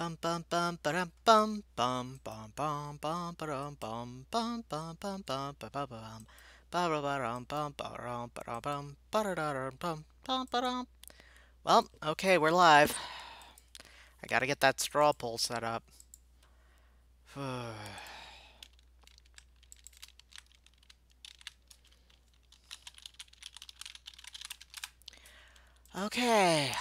Bum bum bum ba bum bum bum bum bum ba bum bum bum bum bum ba bum ba bum bum ba bum bum bum ba. Well, okay, we're live. I gotta get that straw poll set up. Okay.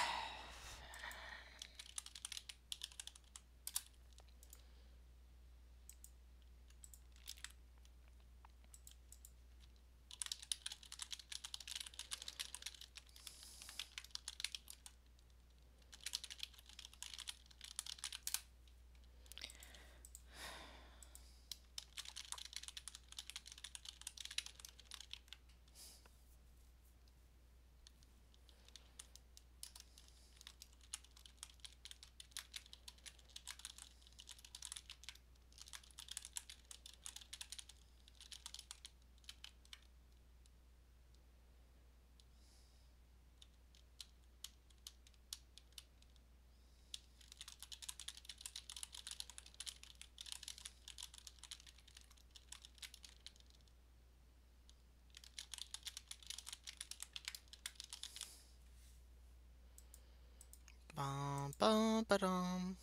Bum bum ba dum.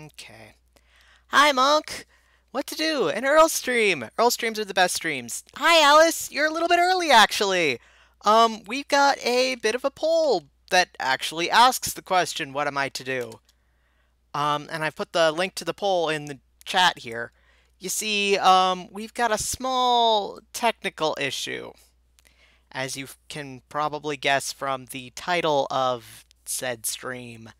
Okay. Hi, Monk. What to do? An Earl stream. Earl streams are the best streams. Hi, Alice. You're a little bit early, actually. We've got a bit of a poll that actually asks the question, "What am I to do?" And I've put the link to the poll in the chat here. You see, we've got a small technical issue, as you can probably guess from the title of said stream.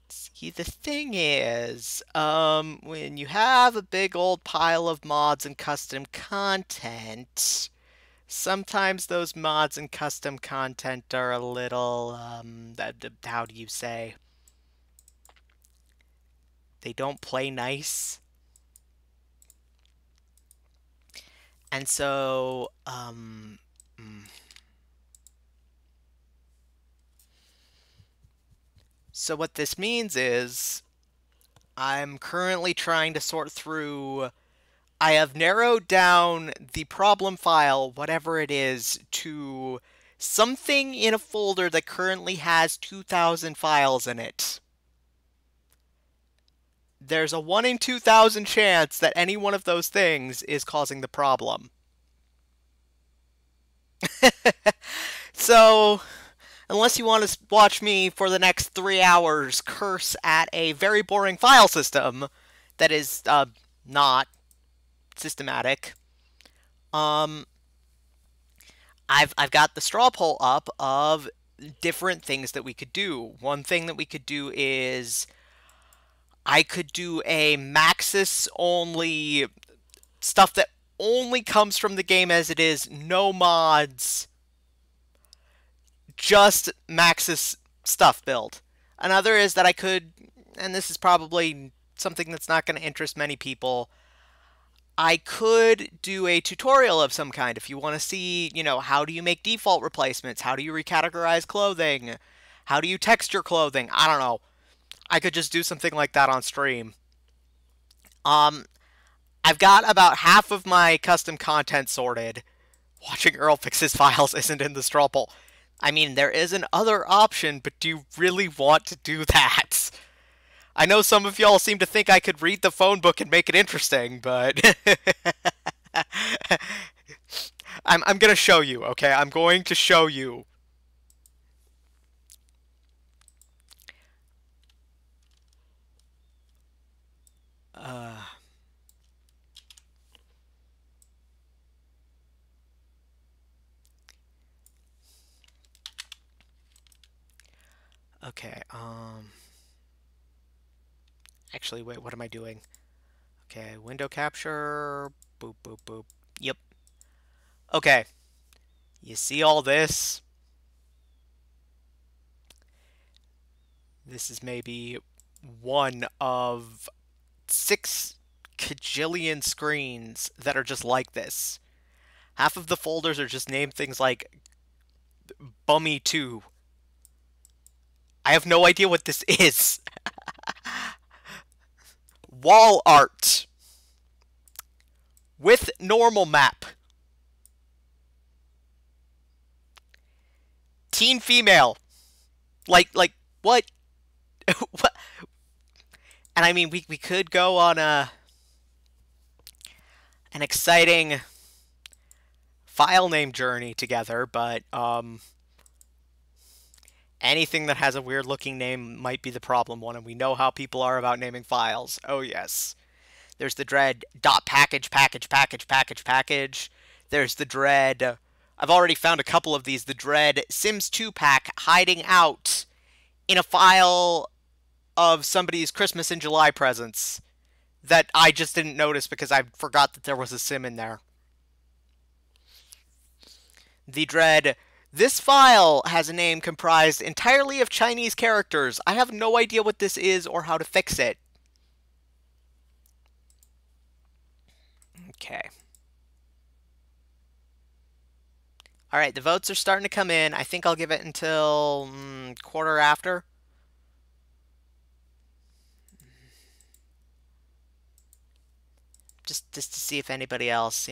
See, the thing is, when you have a big old pile of mods and custom content, sometimes those mods and custom content are a little, how do you say? They don't play nice. And so, so what this means is I'm currently trying to sort through. I have narrowed down the problem file, whatever it is, to something in a folder that currently has 2,000 files in it. There's a 1 in 2,000 chance that any one of those things is causing the problem. So, unless you want to watch me for the next 3 hours curse at a very boring file system that is not systematic, um, I've got the straw poll up of different things that we could do. One thing that we could do is I could do a Maxis only stuff that only comes from the game as it is, no mods, just Maxis stuff build. Another is that I could, and this is probably something that's not going to interest many people, I could do a tutorial of some kind if you want to see, how do you make default replacements? How do you recategorize clothing? How do you texture clothing? I don't know. I could just do something like that on stream. Um, I've got about half of my custom content sorted. Watching Earl fix his files isn't in the straw poll. I mean, there is an other option, but do you really want to do that? I know some of y'all seem to think I could read the phone book and make it interesting, but I'm gonna show you, okay? I'm going to show you. Uh, okay, actually, wait, what am I doing? Okay, window capture, boop, boop, boop. Yep. Okay, you see all this? This is maybe one of 6 cajillion screens that are just like this. Half of the folders are just named things like Bummy 2. I have no idea what this is. Wall art with normal map. Teen female. Like what? What? And I mean, we could go on an exciting file name journey together, but anything that has a weird looking name might be the problem one, and we know how people are about naming files. Oh yes. There's the dread dot package package package package package. There's the dread. I've already found a couple of these. The dread Sims 2 pack hiding out in a file of somebody's Christmas in July presents that I just didn't notice because I forgot that there was a sim in there. The dread this file has a name comprised entirely of Chinese characters. I have no idea what this is or how to fix it. Okay. All right, the votes are starting to come in. I think I'll give it until quarter after. Just to see if anybody else,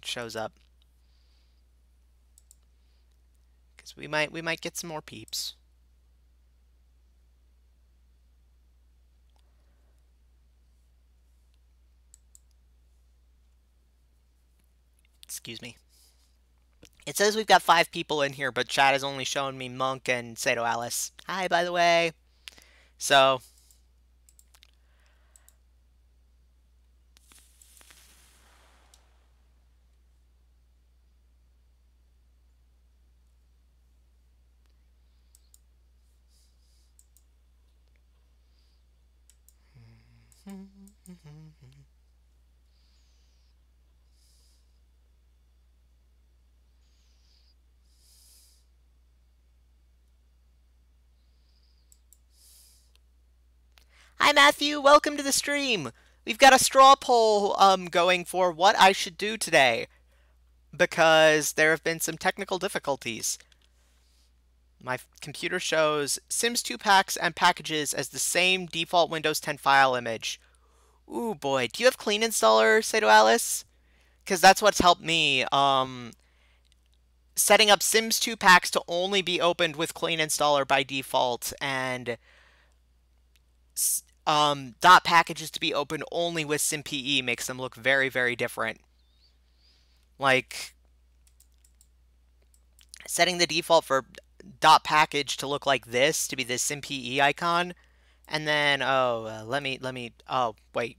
shows up. Because we might get some more peeps. Excuse me. It says we've got 5 people in here, but chat has only shown me Monk and Sato Alice. Hi, by the way. So, hi Matthew, welcome to the stream. We've got a straw poll going for what I should do today because there have been some technical difficulties. My computer shows Sims 2 packs and packages as the same default Windows 10 file image. Ooh boy, do you have Clean Installer, Sato Alice? Because that's what's helped me. Setting up Sims 2 packs to only be opened with Clean Installer by default, and dot packages to be opened only with SimPE makes them look very, very different. Like, setting the default for dot package to look like this, to be the SimPE icon, and then, oh, wait,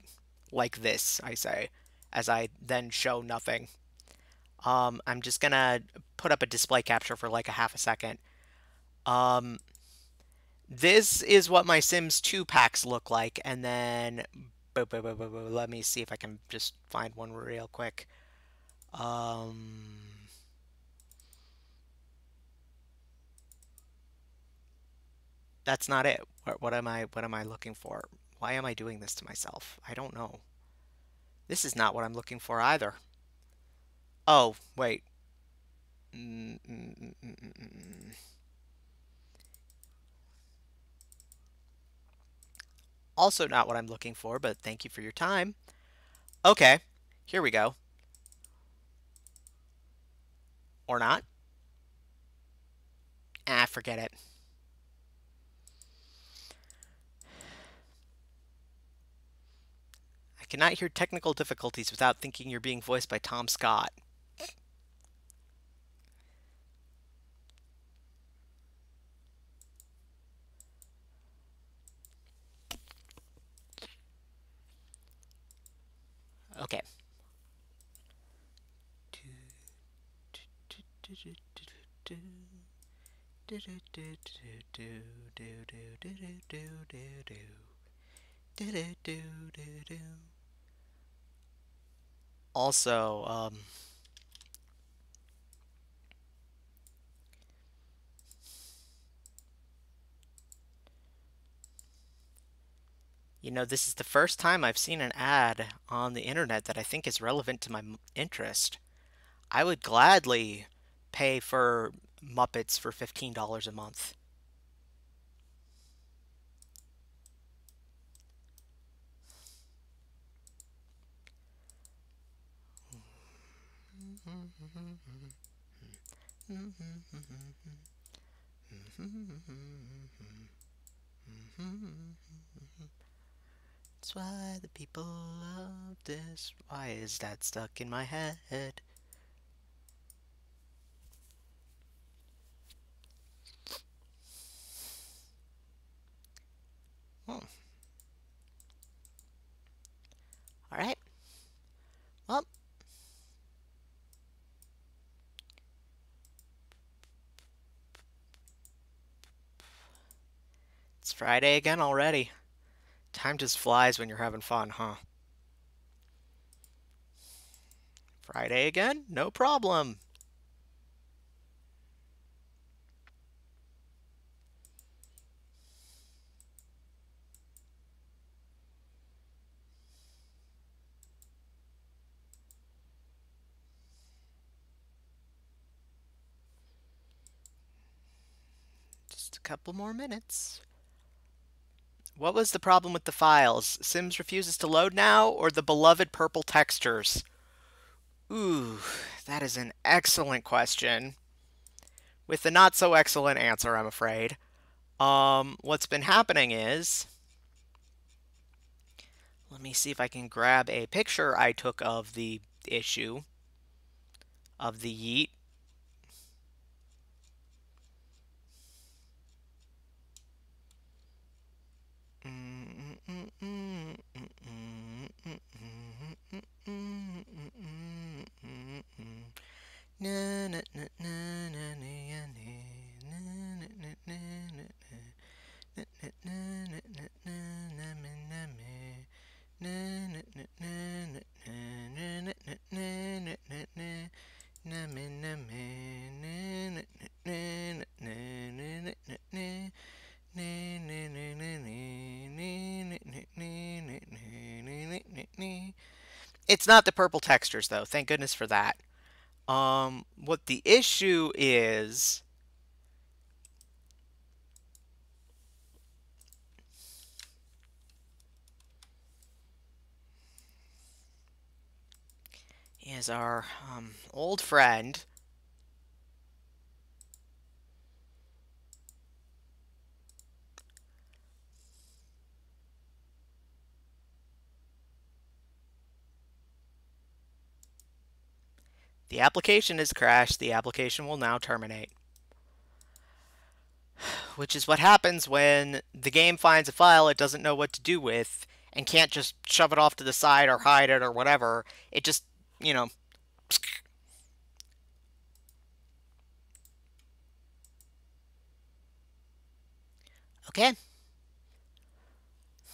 like this, I say, as I then show nothing. I'm just gonna put up a display capture for like a half a second. This is what my Sims 2 packs look like, and then let me see if I can just find one real quick. That's not it. What am I looking for? Why am I doing this to myself? I don't know. This is not what I'm looking for either. Oh, wait. Also not what I'm looking for, but thank you for your time. Okay, here we go. Or not. Ah, forget it. I cannot hear technical difficulties without thinking you're being voiced by Tom Scott. Okay. Also, this is the first time I've seen an ad on the internet that I think is relevant to my interest. I would gladly pay for Muppets for $15 a month. That's why the people love this. Why is that stuck in my head? Oh. All right. Well, it's Friday again already. Time just flies when you're having fun, huh? Friday again? No problem. Just a couple more minutes. What was the problem with the files? Sims refuses to load now, or the beloved purple textures? Ooh, that is an excellent question. With a not so excellent answer, I'm afraid. What's been happening is, let me see if I can grab a picture I took of the issue of the yeet. It's not the purple textures, though. Thank goodness for that. What the issue is our old friend. The application has crashed. The application will now terminate. Which is what happens when the game finds a file it doesn't know what to do with and can't just shove it off to the side or hide it or whatever. It just, you know. Okay.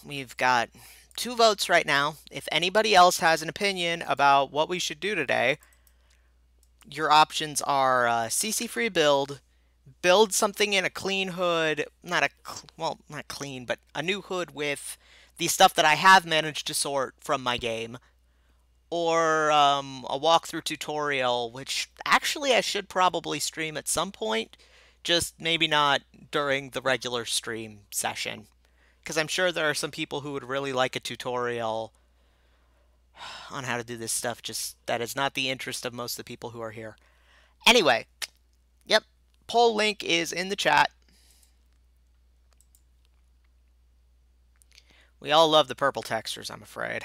We've got 2 votes right now. If anybody else has an opinion about what we should do today, your options are CC free build something in a clean hood, not clean, but a new hood with the stuff that I have managed to sort from my game, or a walkthrough tutorial, which actually I should probably stream at some point, just maybe not during the regular stream session. Because I'm sure there are some people who would really like a tutorial on how to do this stuff, just that is not the interest of most of the people who are here. Anyway, yep, poll link is in the chat. We all love the purple textures, I'm afraid.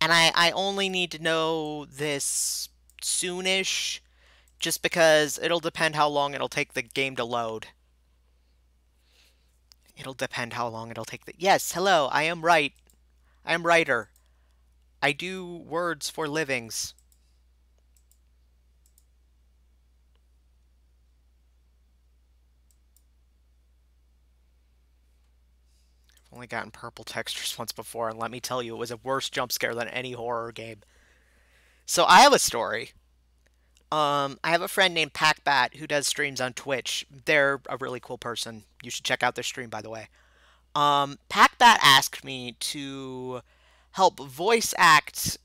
And I only need to know this soonish, just because it'll depend how long it'll take the game to load. It'll depend how long it'll take the... Yes, hello, I am right. I am writer. I do words for livings. Only gotten purple textures once before, and let me tell you, it was a worse jump scare than any horror game. So I have a story. I have a friend named PackBat who does streams on Twitch. They're a really cool person. You should check out their stream, by the way. PackBat asked me to help voice act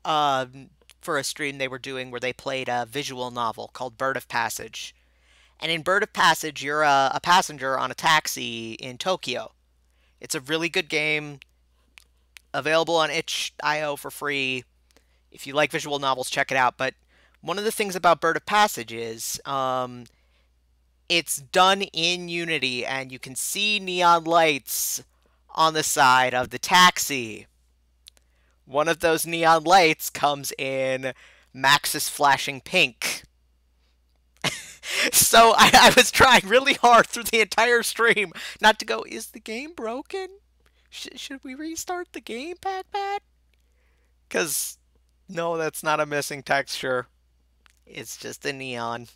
for a stream they were doing where they played a visual novel called Bird of Passage. And in Bird of Passage, you're a passenger on a taxi in Tokyo. It's a really good game, available on itch.io for free. If you like visual novels, check it out. But one of the things about Bird of Passage is it's done in Unity, and you can see neon lights on the side of the taxi. One of those neon lights comes in Maxis flashing pink. So I was trying really hard through the entire stream not to go, is the game broken? Should we restart the game, Pat? Because, no, that's not a missing texture. It's just a neon.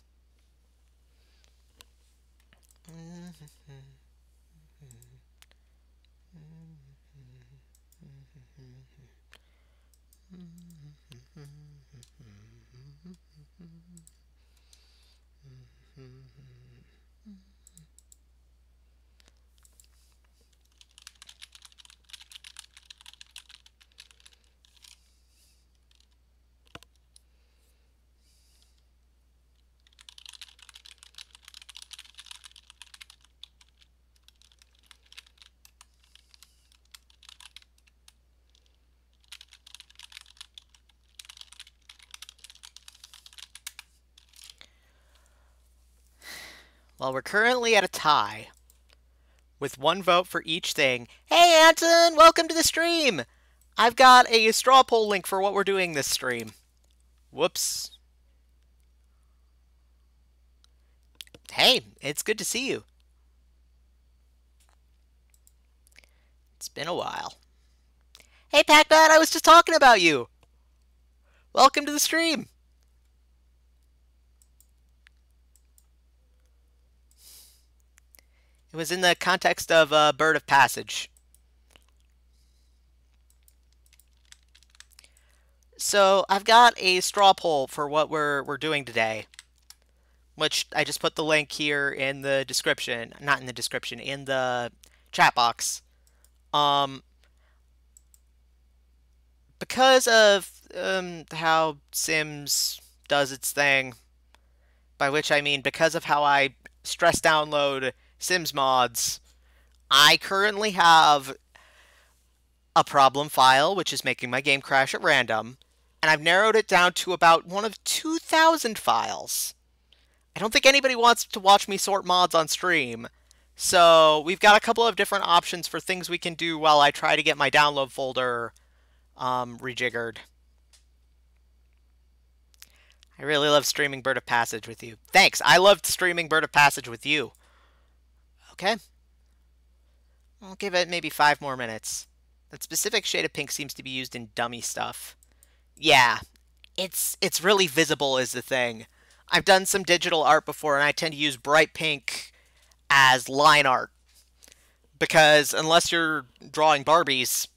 Well, we're currently at a tie with one vote for each thing. Hey, Anton, welcome to the stream. I've got a straw poll link for what we're doing this stream. Whoops. Hey, it's good to see you. It's been a while. Hey, PackBat, I was just talking about you. Welcome to the stream. It was in the context of Bird of Passage. So I've got a straw poll for what we're doing today, which I just put the link here in the description. Not in the description, in the chat box. Because of how Sims does its thing, by which I mean because of how I stress download Sims mods, I currently have a problem file, which is making my game crash at random, and I've narrowed it down to about one of 2,000 files. I don't think anybody wants to watch me sort mods on stream, so we've got a couple of different options for things we can do while I try to get my download folder rejiggered. I really love streaming Bird of Passage with you. Thanks, I loved streaming Bird of Passage with you. Okay. I'll give it maybe 5 more minutes. That specific shade of pink seems to be used in dummy stuff. Yeah, it's really visible is the thing. I've done some digital art before, and I tend to use bright pink as line art. Because unless you're drawing Barbies,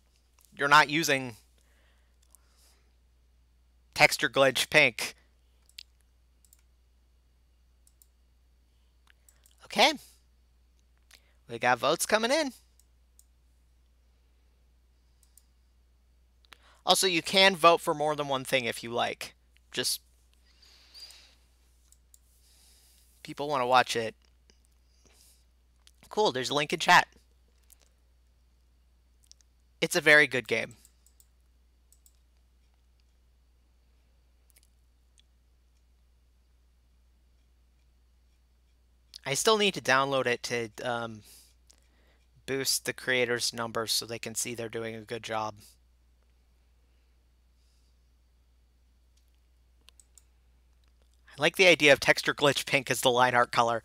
you're not using texture glitch pink. Okay. We got votes coming in. Also, you can vote for more than one thing if you like. Just people want to watch it. Cool, there's a link in chat. It's a very good game. I still need to download it to boost the creators' numbers so they can see they're doing a good job. I like the idea of texture glitch pink as the line art color.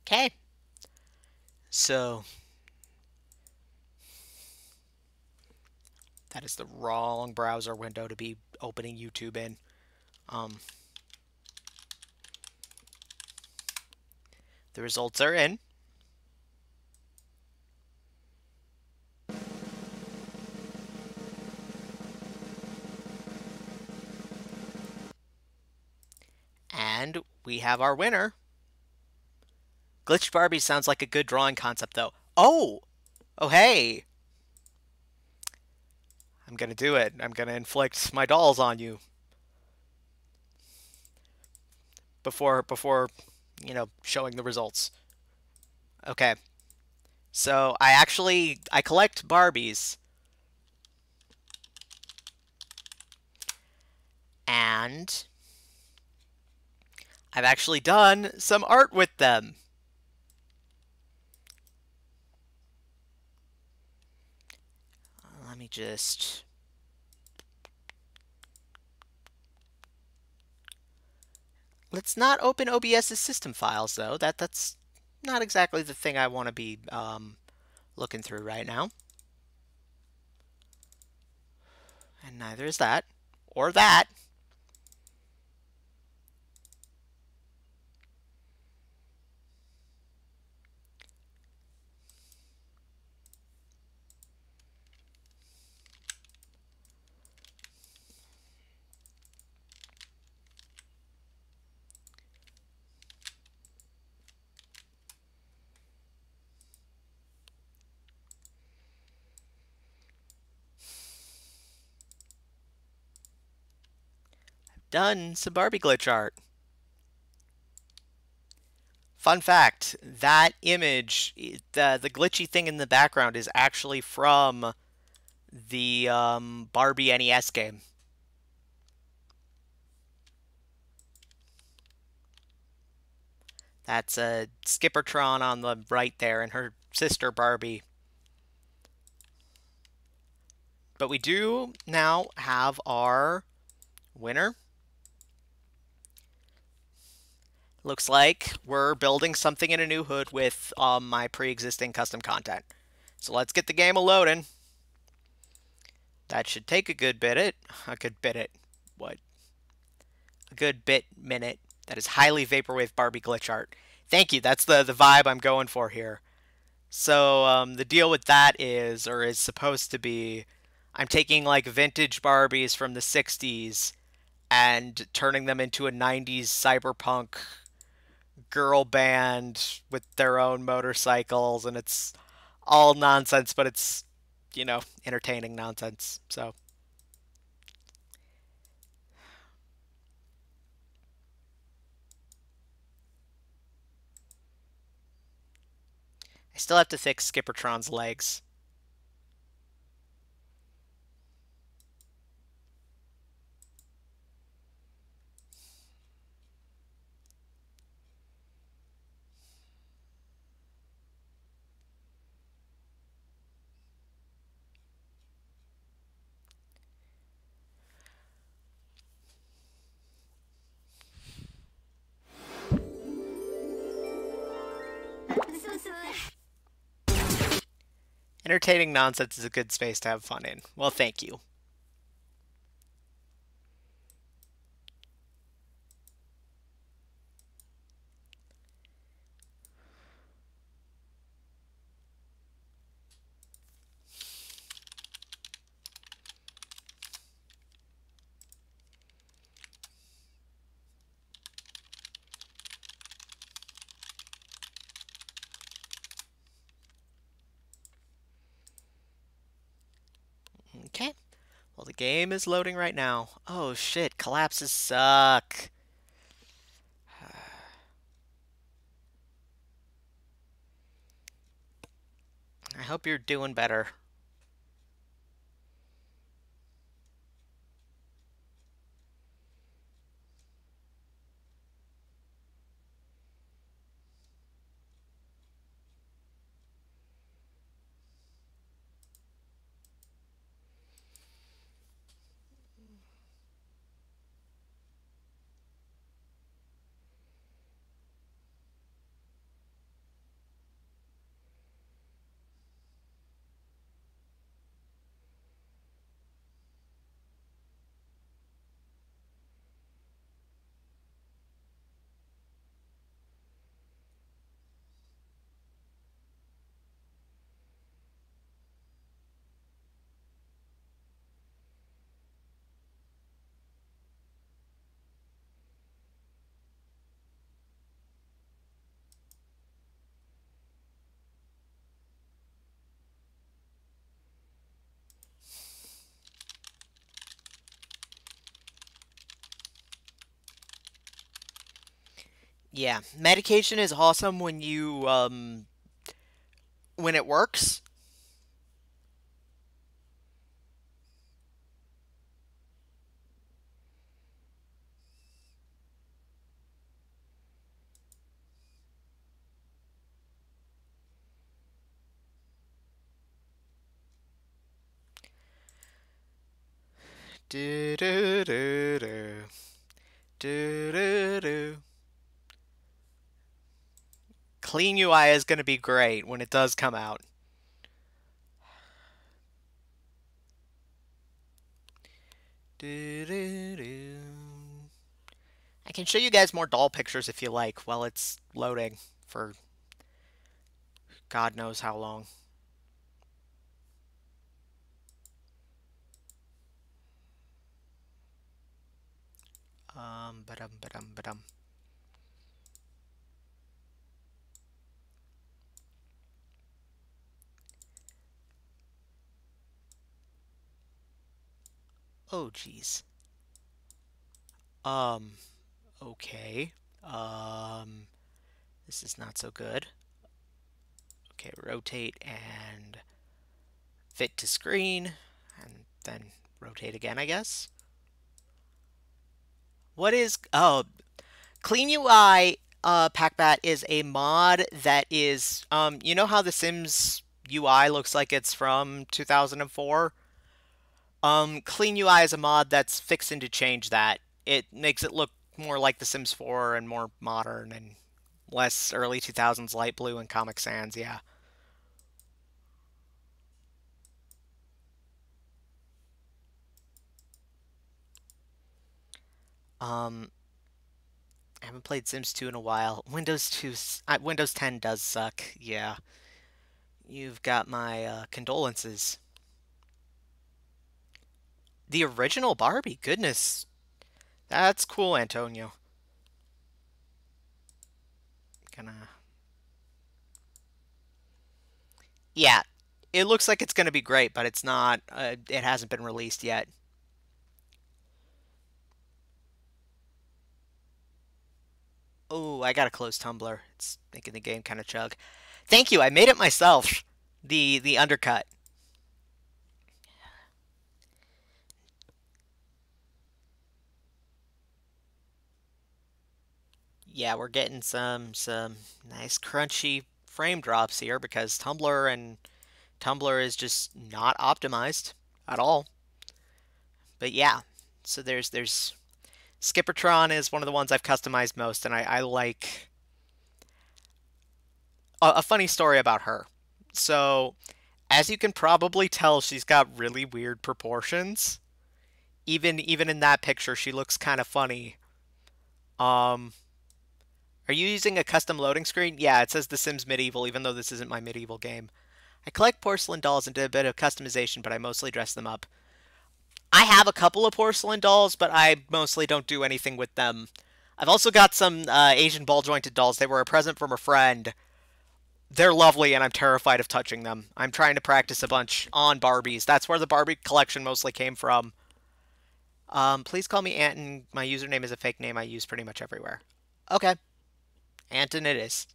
Okay. So that is the wrong browser window to be opening YouTube in. Um, the results are in. And we have our winner. Glitched Barbie sounds like a good drawing concept, though. Oh! Oh, hey! I'm gonna do it. I'm gonna inflict my dolls on you before showing the results. Okay. So I collect Barbies, and I've actually done some art with them. Let me just... Let's not open OBS's system files, though. That's not exactly the thing I want to be looking through right now. And neither is that. Or that. Done some Barbie glitch art. Fun fact, that image, the glitchy thing in the background is actually from the Barbie NES game. That's a Skippertron on the right there and her sister Barbie. But we do now have our winner. Looks like we're building something in a new hood with my pre-existing custom content. So let's get the game a-loading. That should take a good bit. What? A good bit minute. That is highly vaporwave Barbie glitch art. Thank you. That's the vibe I'm going for here. So the deal with that is, or is supposed to be, I'm taking like vintage Barbies from the 60s and turning them into a 90s cyberpunk girl band with their own motorcycles, and it's all nonsense, but it's, entertaining nonsense. So I still have to fix Skippertron's legs. Entertaining nonsense is a good space to have fun in. Well, thank you. Okay. Well, the game is loading right now. Oh shit, collapses suck. I hope you're doing better. Yeah, medication is awesome when it works. Do do do do do do do. Clean UI is going to be great when it does come out. Do do do. I can show you guys more doll pictures if you like while it's loading for God knows how long. Ba-dum. Oh, geez. Um, okay. Um, this is not so good. Okay, rotate and fit to screen, and then rotate again, I guess. What is, oh, Clean UI Packbat is a mod that is, you know how The Sims UI looks like it's from 2004? Clean UI is a mod that's fixing to change that. It makes it look more like The Sims 4 and more modern and less early 2000s light blue and Comic Sans, yeah. Um, I haven't played Sims 2 in a while. Windows 10 does suck, yeah. You've got my condolences. The original Barbie, goodness. That's cool, Antonio. Gonna. Yeah, it looks like it's gonna be great, but it's not. It hasn't been released yet. Oh, I gotta close Tumblr. It's making the game kind of chug. Thank you. I made it myself. The undercut. Yeah, we're getting some nice crunchy frame drops here because Tumblr is just not optimized at all. But yeah, so there's Skippertron is one of the ones I've customized most, and I like a funny story about her. So, as you can probably tell, she's got really weird proportions. Even in that picture, she looks kind of funny. Um, are you using a custom loading screen? Yeah, it says The Sims Medieval, even though this isn't my medieval game. I collect porcelain dolls and did a bit of customization, but I mostly dress them up. I have a couple of porcelain dolls, but I mostly don't do anything with them. I've also got some Asian ball jointed dolls. They were a present from a friend. They're lovely, and I'm terrified of touching them. I'm trying to practice a bunch on Barbies. That's where the Barbie collection mostly came from. Please call me Anton. My username is a fake name I use pretty much everywhere. Okay, Anton it is.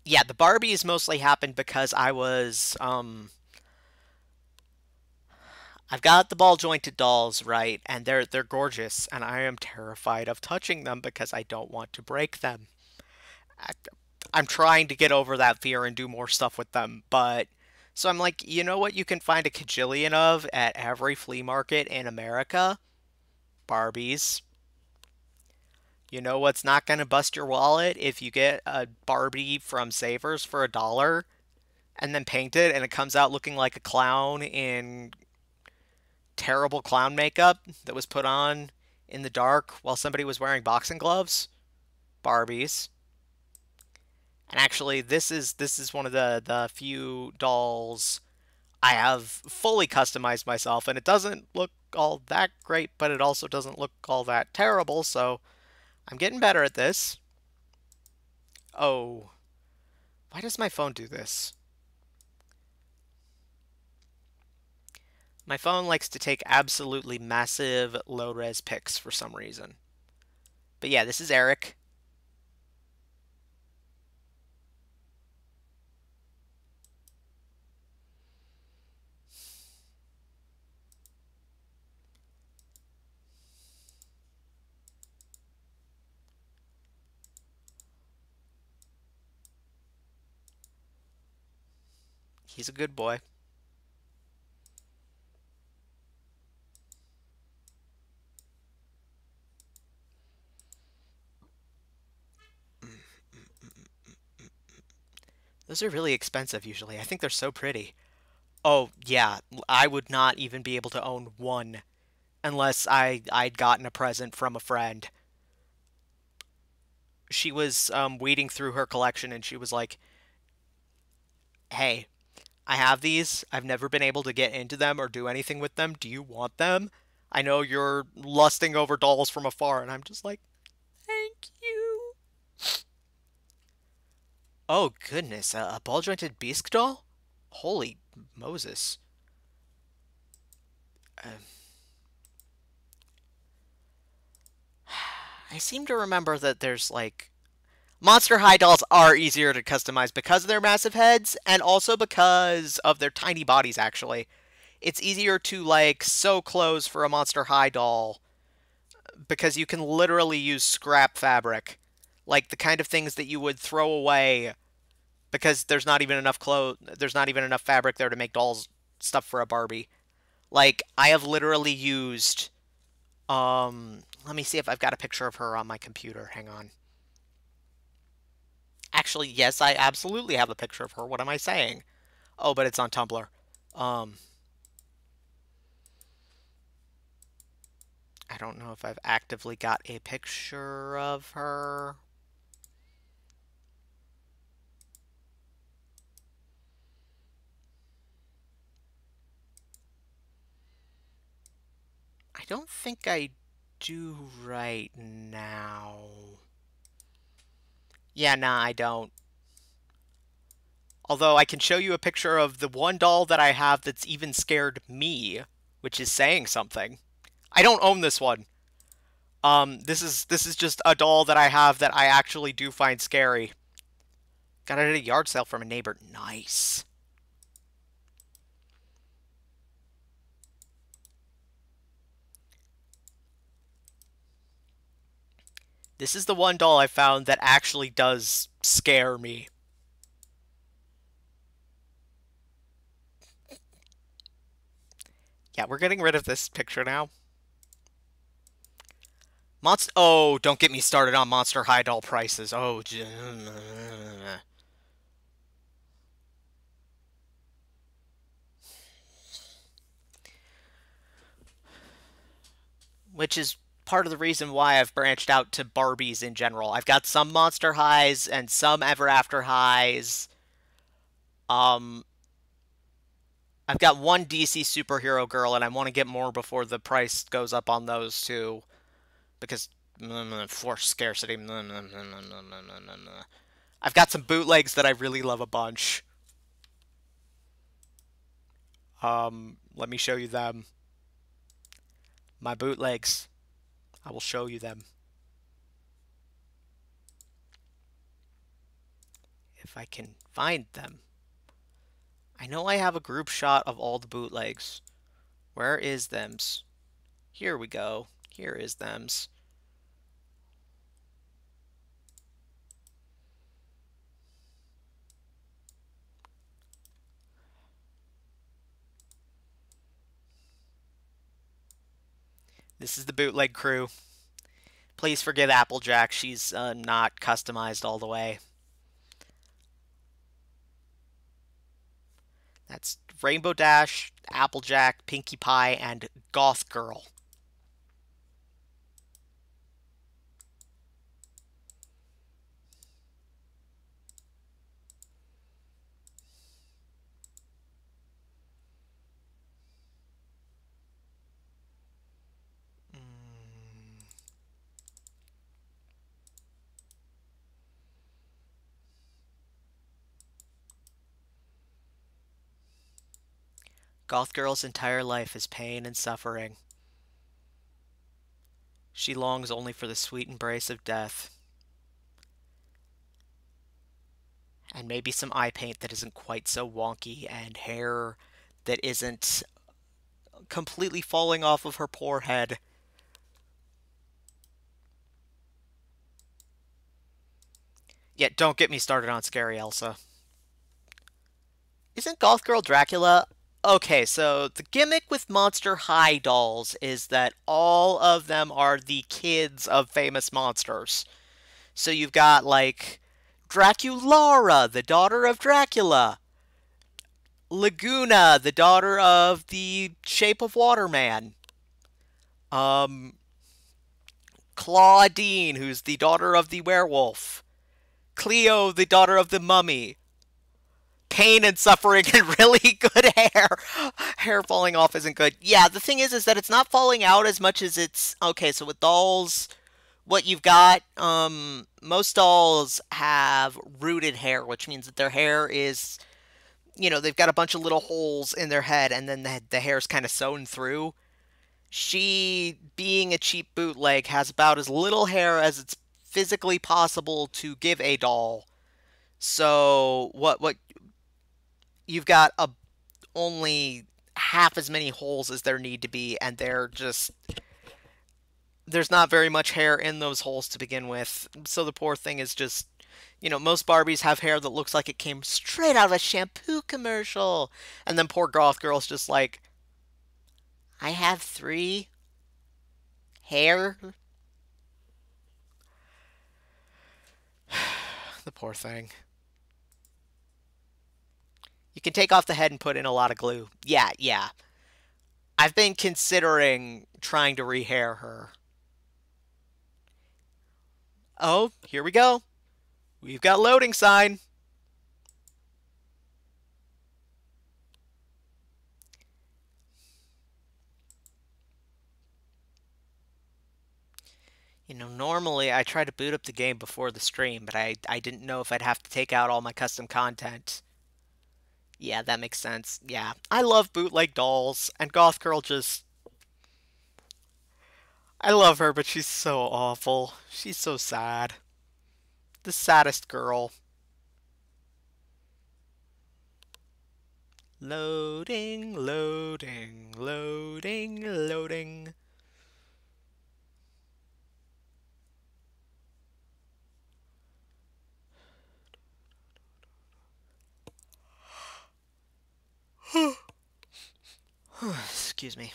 Yeah, the Barbies mostly happened because I've got the ball jointed dolls, right, and they're gorgeous, and I am terrified of touching them because I don't want to break them. I, I'm trying to get over that fear and do more stuff with them, but so I'm like, you know what you can find a cajillion of at every flea market in America? Barbies. You know what's not going to bust your wallet if you get a Barbie from Savers for $1 and then paint it and it comes out looking like a clown in terrible clown makeup that was put on in the dark while somebody was wearing boxing gloves? Barbies. And actually, this is one of the few dolls I have fully customized myself, and it doesn't look all that great, but it also doesn't look all that terrible. So I'm getting better at this. Oh, why does my phone do this? My phone likes to take absolutely massive low-res pics for some reason. But yeah, this is Eric. He's a good boy. Those are really expensive usually. I think they're so pretty. Oh, yeah, I would not even be able to own one unless I'd gotten a present from a friend. She was weeding through her collection and she was like, "Hey, I have these. I've never been able to get into them or do anything with them. Do you want them? I know you're lusting over dolls from afar." And I'm just like, "Thank you." Oh, goodness. A ball jointed Beast doll? Holy Moses. Uh, I seem to remember that there's like. Monster High dolls are easier to customize because of their massive heads and also because of their tiny bodies, actually. It's easier to like sew clothes for a Monster High doll because you can literally use scrap fabric, like the kind of things that you would throw away because there's not even enough fabric there to make dolls stuff for a Barbie. Like I have literally used let me see if I've got a picture of her on my computer. Hang on. Actually, yes, I absolutely have a picture of her. What am I saying? Oh, but it's on Tumblr. Um I don't know if I've actively got a picture of her. I don't think I do right now. Yeah, nah, I don't. Although I can show you a picture of the one doll that I have that's even scared me, which is saying something. I don't own this one. This is just a doll that I have that I actually do find scary. Got it at a yard sale from a neighbor. Nice. This is the one doll I found that actually does scare me. Yeah, we're getting rid of this picture now. Monster. Oh, don't get me started on Monster High doll prices. Oh, which is part of the reason why I've branched out to Barbies in general. I've got some Monster Highs and some Ever After Highs. Um, I've got one DC superhero girl, and I want to get more before the price goes up on those too, because force scarcity. I've got some bootlegs that I really love a bunch. Let me show you them. My bootlegs. I will show you them if I can find them. I know I have a group shot of all the bootlegs. Where is thems? Here we go. Here is thems. This is the bootleg crew. Please forgive Applejack. She's not customized all the way. That's Rainbow Dash, Applejack, Pinkie Pie, and Goth Girl. Goth Girl's entire life is pain and suffering. She longs only for the sweet embrace of death. And maybe some eye paint that isn't quite so wonky, and hair that isn't completely falling off of her poor head. Yeah, don't get me started on Scary Elsa. Isn't Goth Girl Dracula? Okay, so the gimmick with Monster High dolls is that all of them are the kids of famous monsters. So you've got, like, Draculara, the daughter of Dracula. Laguna, the daughter of the Shape of Water Man. Um, Claudine, who's the daughter of the werewolf. Cleo, the daughter of the mummy. Pain and suffering and really good hair. Hair falling off isn't good. Yeah, the thing is that it's not falling out as much as it's okay. So with dolls, what you've got, most dolls have rooted hair, which means that their hair is, they've got a bunch of little holes in their head, and then the hair's kind of sewn through. She, being a cheap bootleg, has about as little hair as it's physically possible to give a doll. So what you've got only half as many holes as there need to be, and there's not very much hair in those holes to begin with. So the poor thing is just, most Barbies have hair that looks like it came straight out of a shampoo commercial. And then poor Goth Girl's just like, I have 3 hair. The poor thing. You can take off the head and put in a lot of glue. Yeah, yeah. I've been considering trying to rehair her. Oh, here we go. We've got loading sign. Normally I try to boot up the game before the stream, but I didn't know if I'd have to take out all my custom content. Yeah, that makes sense. Yeah, I love bootleg dolls, and Goth Girl just... I love her, but she's so awful. She's so sad. The saddest girl. Loading, loading, loading, loading. Excuse me.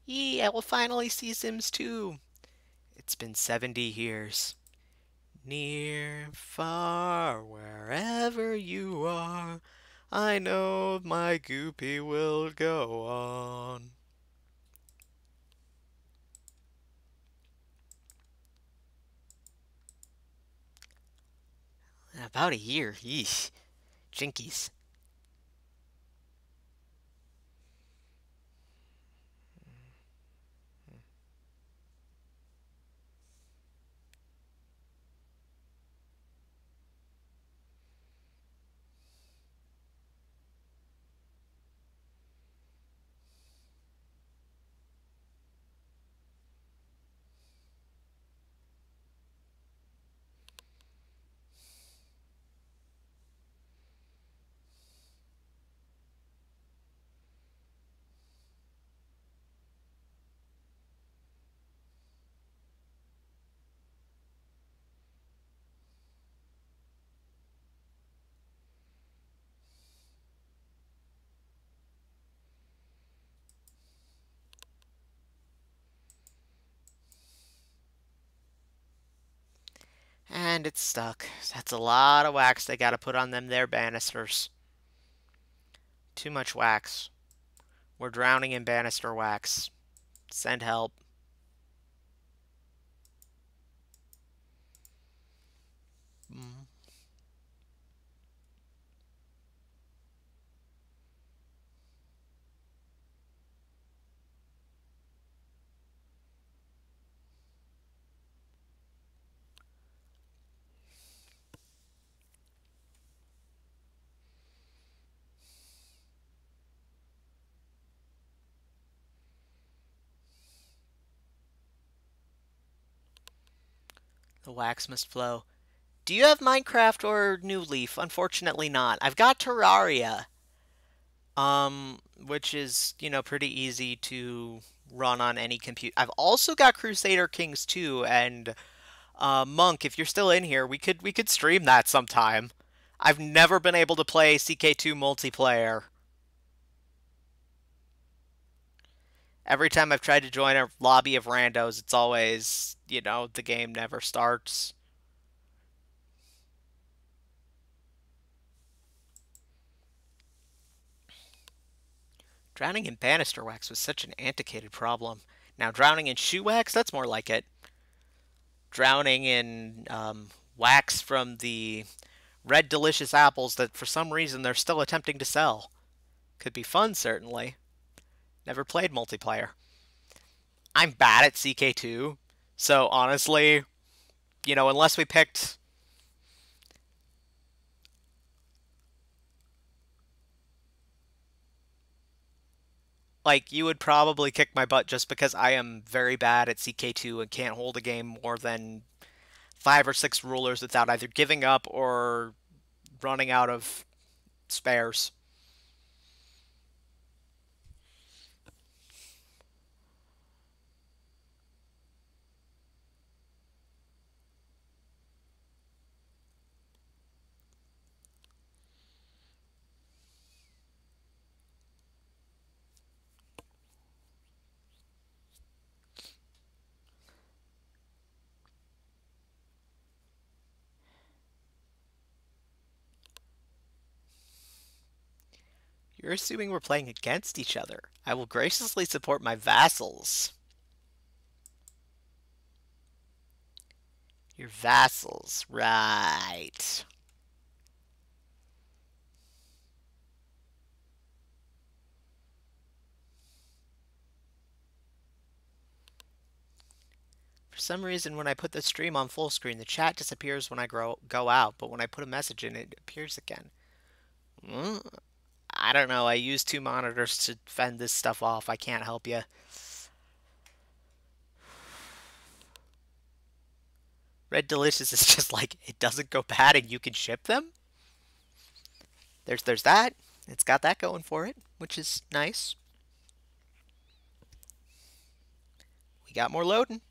I will finally see Sims 2. It's been 70 years. Near, far, wherever you are, I know my goopy will go on. About a year. Yeesh. Jinkies. And it's stuck. That's a lot of wax they gotta put on them there banisters. Too much wax. We're drowning in banister wax. Send help. Mm. The wax must flow. Do you have Minecraft or New Leaf? Unfortunately not. I've got Terraria, which is, pretty easy to run on any computer. I've also got Crusader Kings 2 and Monk. If you're still in here, we could stream that sometime. I've never been able to play CK2 multiplayer. Every time I've tried to join a lobby of randos, it's always, the game never starts. Drowning in banister wax was such an antiquated problem. Now, drowning in shoe wax, that's more like it. Drowning in wax from the red delicious apples that for some reason they're still attempting to sell. Could be fun, certainly. Never played multiplayer. I'm bad at CK2, so honestly, unless we picked. Like, you would probably kick my butt just because I am very bad at CK2 and can't hold a game more than 5 or 6 rulers without either giving up or running out of spares. You're assuming we're playing against each other. I will graciously support my vassals. Your vassals, right. For some reason, when I put the stream on full screen, the chat disappears when I go out, but when I put a message in, it appears again. I don't know. I use 2 monitors to fend this stuff off. I can't help you. Red Delicious is just like, it doesn't go bad and you can ship them? There's that. It's got that going for it, which is nice. We got more loading.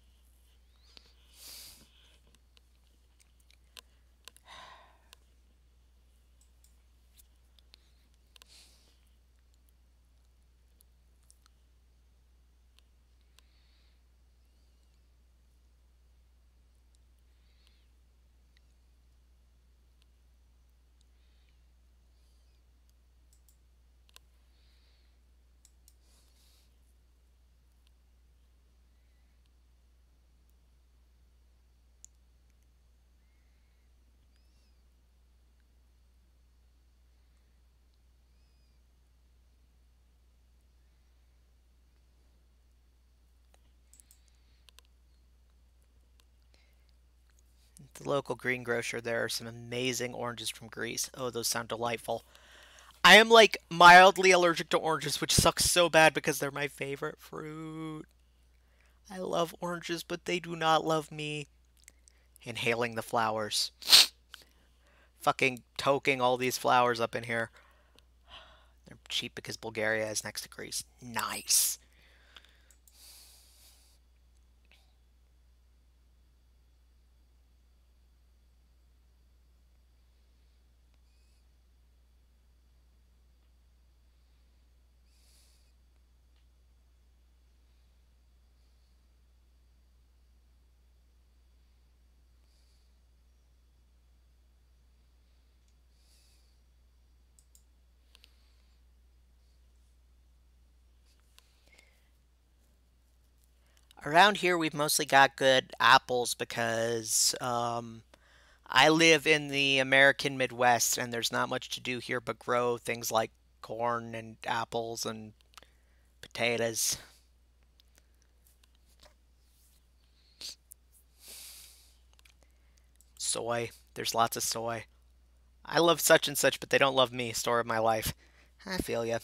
The local greengrocer, there are some amazing oranges from Greece. Oh, those sound delightful. I am like mildly allergic to oranges, which sucks so bad because they're my favorite fruit. I love oranges, but they do not love me. Inhaling the flowers. Fucking toking all these flowers up in here. They're cheap because Bulgaria is next to Greece. Nice. Around here, we've mostly got good apples because I live in the American Midwest and there's not much to do here but grow things like corn and apples and potatoes. Soy. There's lots of soy. I love such and such, but they don't love me. Story of my life. I feel ya.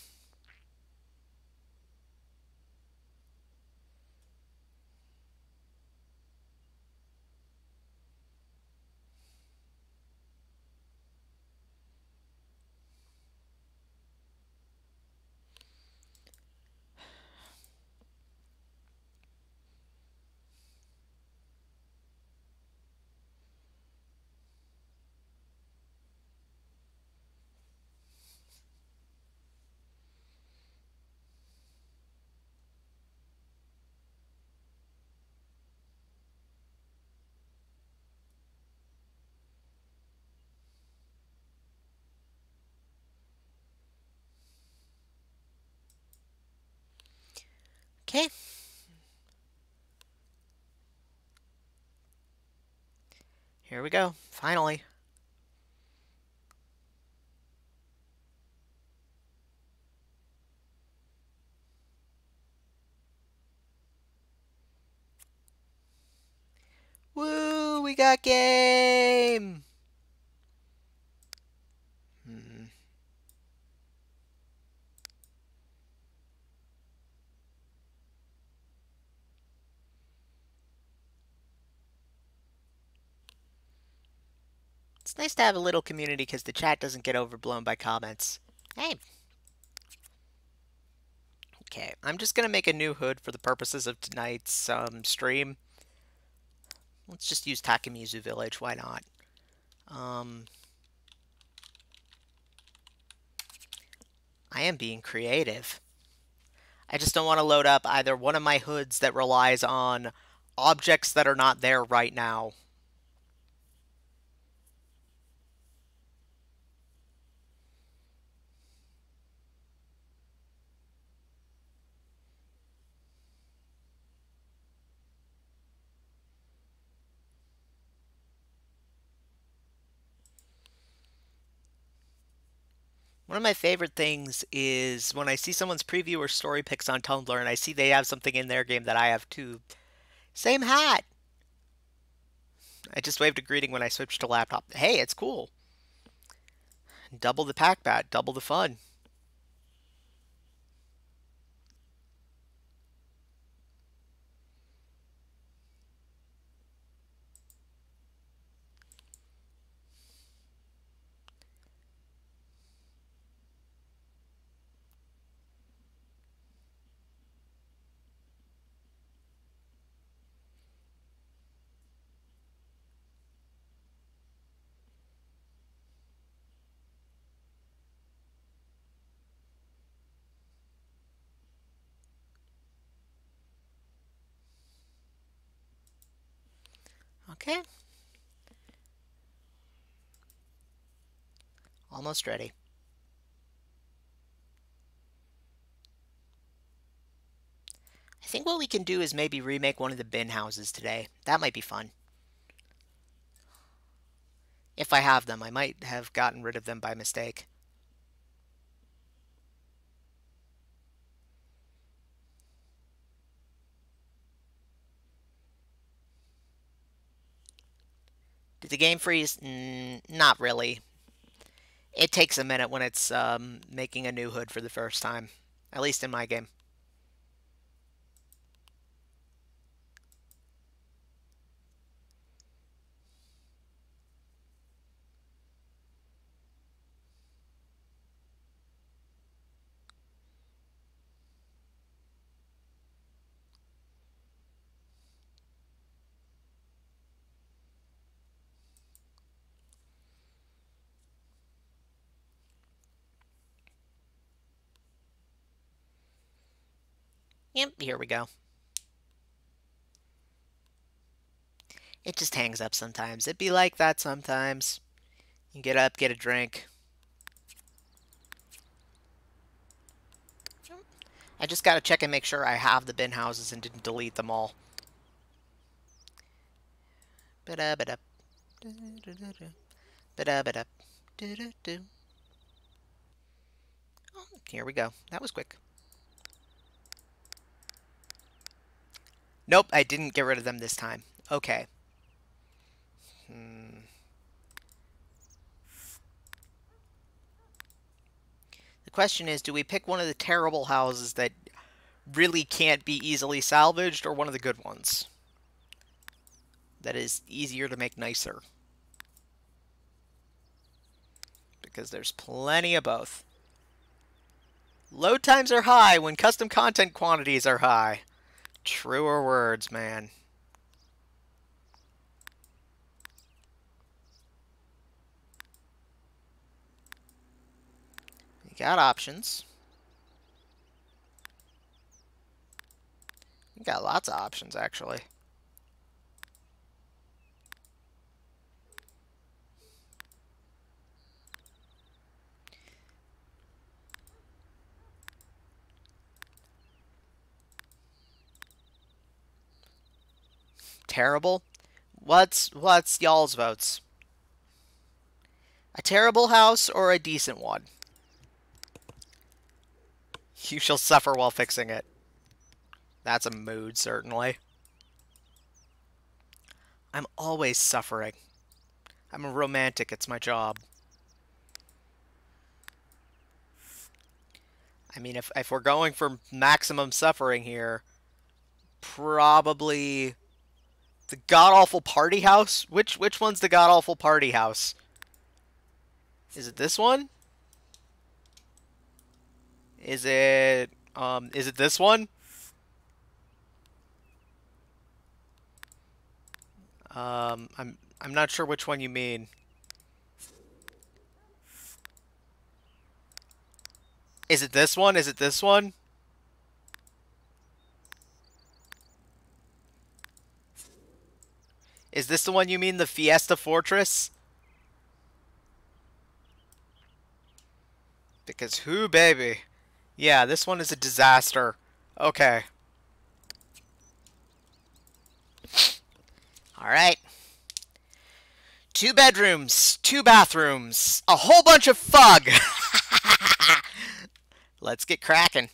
Okay. Here we go. Finally. Woo! We got game! Hmm. It's nice to have a little community because the chat doesn't get overblown by comments. Hey. Okay, I'm just going to make a new hood for the purposes of tonight's stream. Let's just use Takemizu Village, why not? I am being creative. I just don't want to load up either one of my hoods that relies on objects that are not there right now. One of my favorite things is when I see someone's preview or story pics on Tumblr and I see they have something in their game that I have too. Same hat! I just waved a greeting when I switched to laptop. Hey, it's cool. Double the pack bat, double the fun. Okay. Almost ready. I think what we can do is maybe remake one of the bin houses today. That might be fun. If I have them, I might have gotten rid of them by mistake. Did the game freeze? Not really. It takes a minute when it's making a new hood for the first time. At least in my game. Yep, here we go. It just hangs up sometimes. It'd be like that sometimes. You get up, get a drink. I just gotta check and make sure I have the bin houses and didn't delete them all. Ba-da-ba-da. Ba-da-ba-da. Do-do-do. Oh, here we go. That was quick. Nope, I didn't get rid of them this time. Okay. The question is, do we pick one of the terrible houses that really can't be easily salvaged, or one of the good ones that is easier to make nicer? Because there's plenty of both. Load times are high when custom content quantities are high. Truer words, man. You got options. You got lots of options, actually. terrible? What's y'all's votes? A terrible house or a decent one? You shall suffer while fixing it. That's a mood, certainly. I'm always suffering. I'm a romantic, it's my job. I mean, if we're going for maximum suffering here, probably the god-awful party house? Which one's the god-awful party house? Is it this one? Is it this one? I'm not sure which one you mean. Is it this one? Is it this one? Is this the one you mean, the Fiesta Fortress? Because who, baby? Yeah, this one is a disaster. Okay. Alright. 2 bedrooms, 2 bathrooms, a whole bunch of fug! Let's get cracking.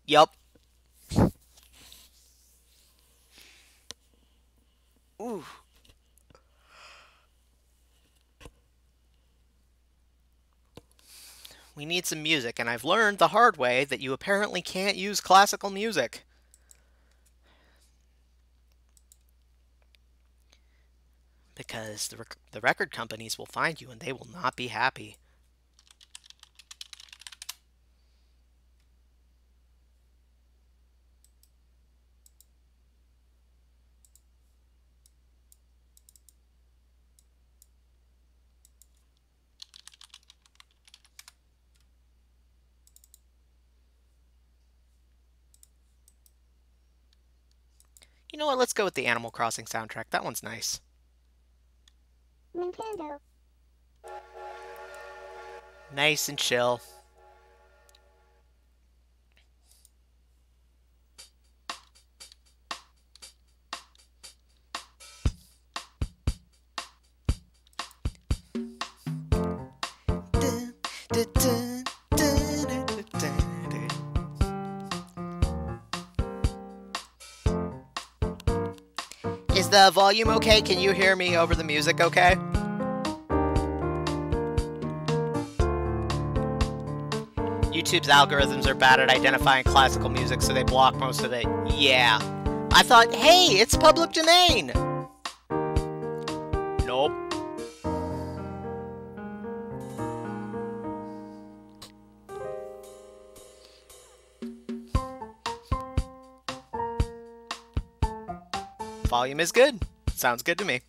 Yup. Ooh. We need some music, and I've learned the hard way that you apparently can't use classical music. Because the record companies will find you and they will not be happy. You know what, let's go with the Animal Crossing soundtrack. That one's nice. Nintendo. Nice and chill. Is the volume okay? Can you hear me over the music okay? YouTube's algorithms are bad at identifying classical music, so they block most of it. Yeah. I thought, hey, it's public domain! Nope. Volume is good. Sounds good to me.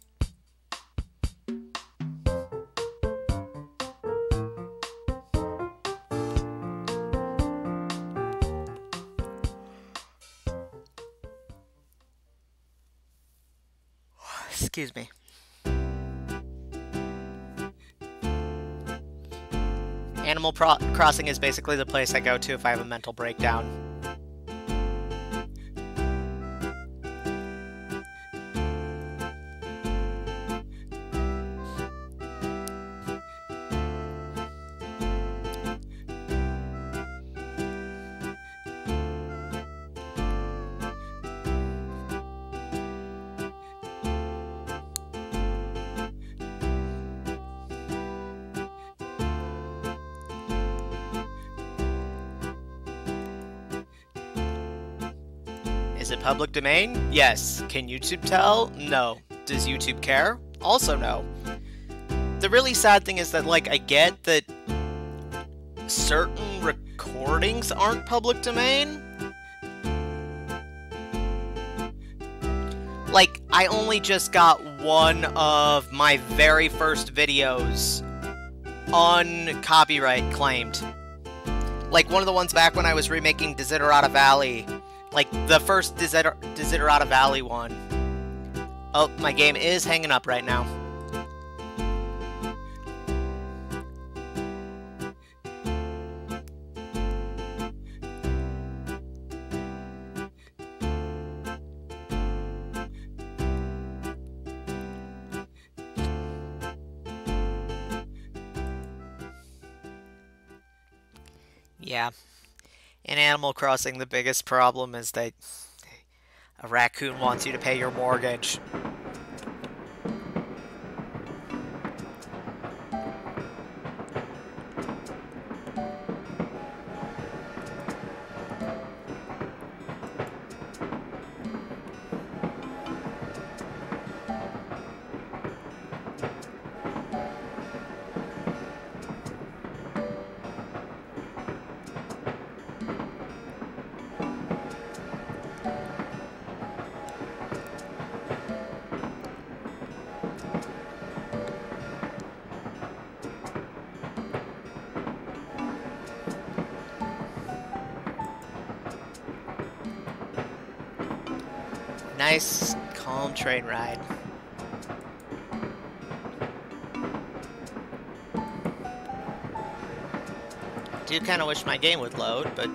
Excuse me. Animal Crossing is basically the place I go to if I have a mental breakdown. Is it public domain? Yes. Can YouTube tell? No. Does YouTube care? Also no. The really sad thing is that, like, I get that certain recordings aren't public domain. Like, I only just got one of my very first videos uncopyright claimed. Like, one of the ones back when I was remaking Desiderata Valley. Like the first Desiderata Valley one. Oh, my game is hanging up right now. Yeah. In Animal Crossing, the biggest problem is that a raccoon wants you to pay your mortgage. Nice, calm train ride. I do kind of wish my game would load, but...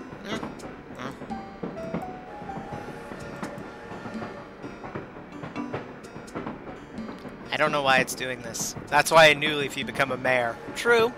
I don't know why it's doing this. That's why in New Leaf you become a mayor. True.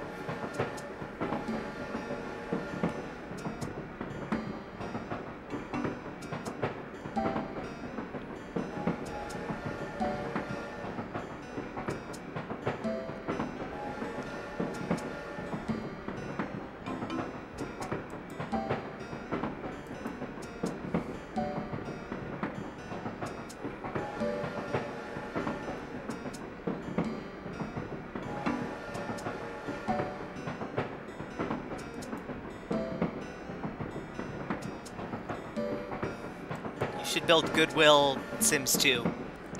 Should build Goodwill Sims 2.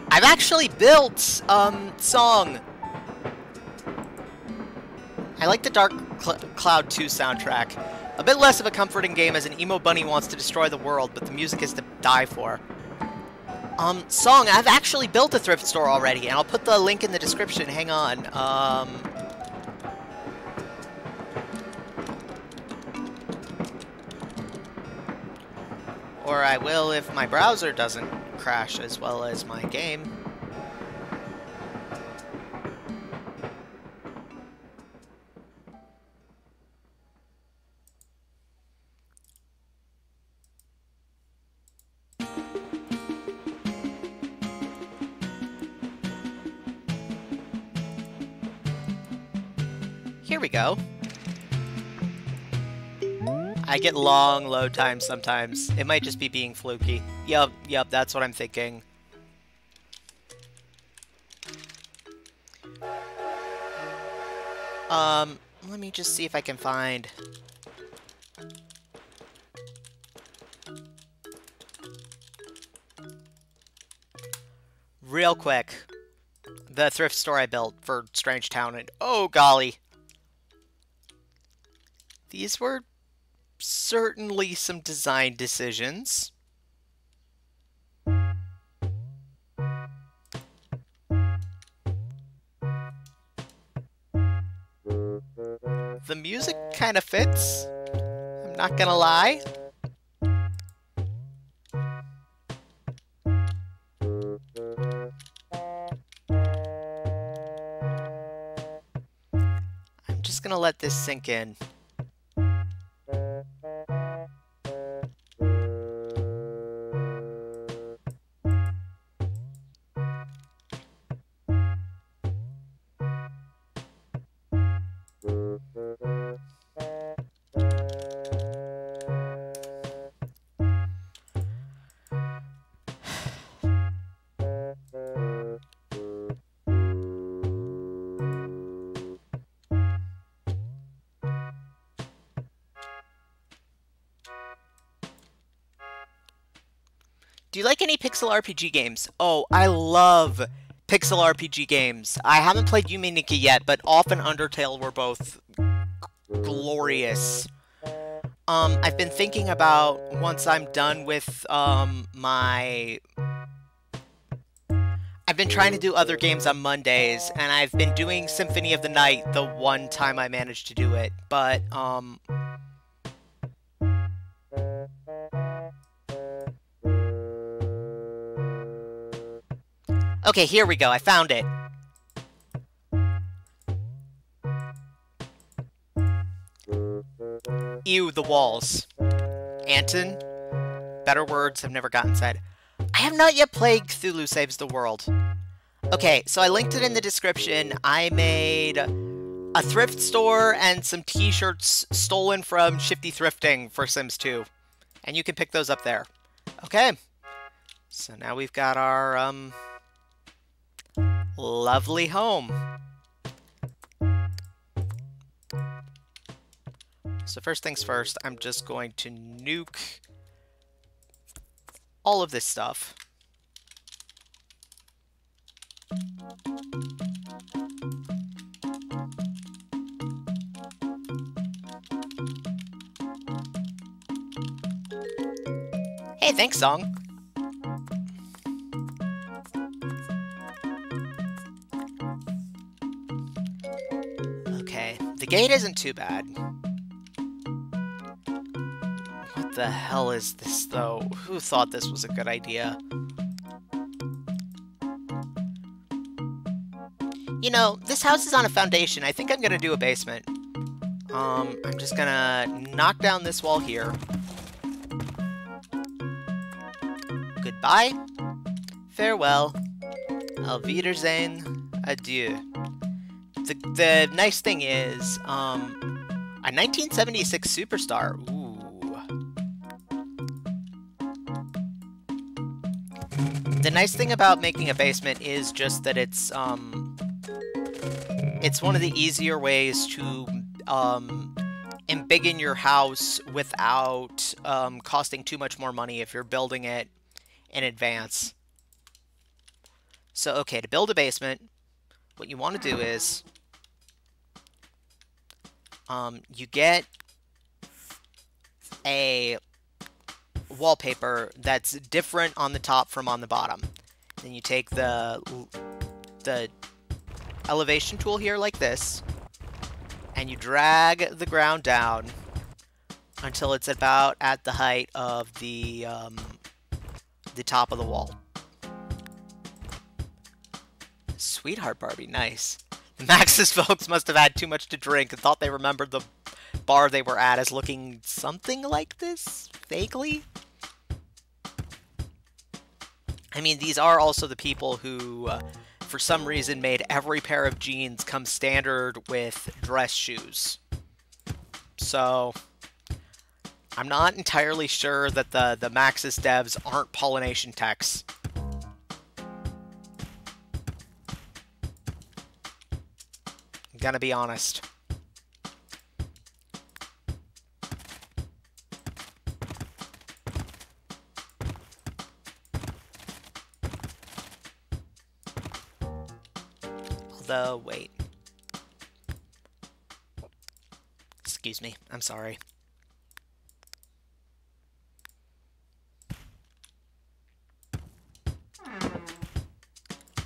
I've actually built, Song. I like the Dark Cloud 2 soundtrack. A bit less of a comforting game as an emo bunny wants to destroy the world, but the music is to die for. Song, I've actually built a thrift store already, and I'll put the link in the description. Hang on. Or I will if my browser doesn't crash as well as my game. Here we go. I get long load times sometimes. It might just be being fluky. Yep, that's what I'm thinking. Let me just see if I can find... Real quick. The thrift store I built for Strange Town, and oh golly. These were certainly some design decisions. The music kind of fits. I'm not gonna lie. I'm just gonna let this sink in. Do you like any pixel RPG games? Oh, I love pixel RPG games. I haven't played Yume Nikki yet, but Off and Undertale were both glorious. I've been thinking about once I'm done with I've been trying to do other games on Mondays, and I've been doing Symphony of the Night the one time I managed to do it, but okay, here we go. I found it. Ew, the walls. Anton, better words have never gotten said. I have not yet played Cthulhu Saves the World. Okay, so I linked it in the description. I made a thrift store and some t-shirts stolen from Shifty Thrifting for Sims 2. And you can pick those up there. Okay. So now we've got our, lovely home. So first things first, I'm just going to nuke all of this stuff. Hey, thanks, song. Okay, the gate isn't too bad. What the hell is this, though? Who thought this was a good idea? You know, this house is on a foundation. I think I'm gonna do a basement. I'm just gonna knock down this wall here. Goodbye. Farewell. Auf Wiedersehen. Adieu. The nice thing is, a 1976 Superstar. Ooh. The nice thing about making a basement is just that it's one of the easier ways to embiggen your house without costing too much more money if you're building it in advance. So, okay, to build a basement, what you want to do is you get a wallpaper that's different on the top from on the bottom. Then you take the elevation tool here like this, and you drag the ground down until it's about at the height of the top of the wall. Sweetheart Barbie, nice. The Maxis folks must have had too much to drink and thought they remembered the bar they were at as looking something like this, vaguely. I mean, these are also the people who, for some reason, made every pair of jeans come standard with dress shoes. So, I'm not entirely sure that the Maxis devs aren't pollination techs. I'm gonna be honest. Although, wait. Excuse me, I'm sorry.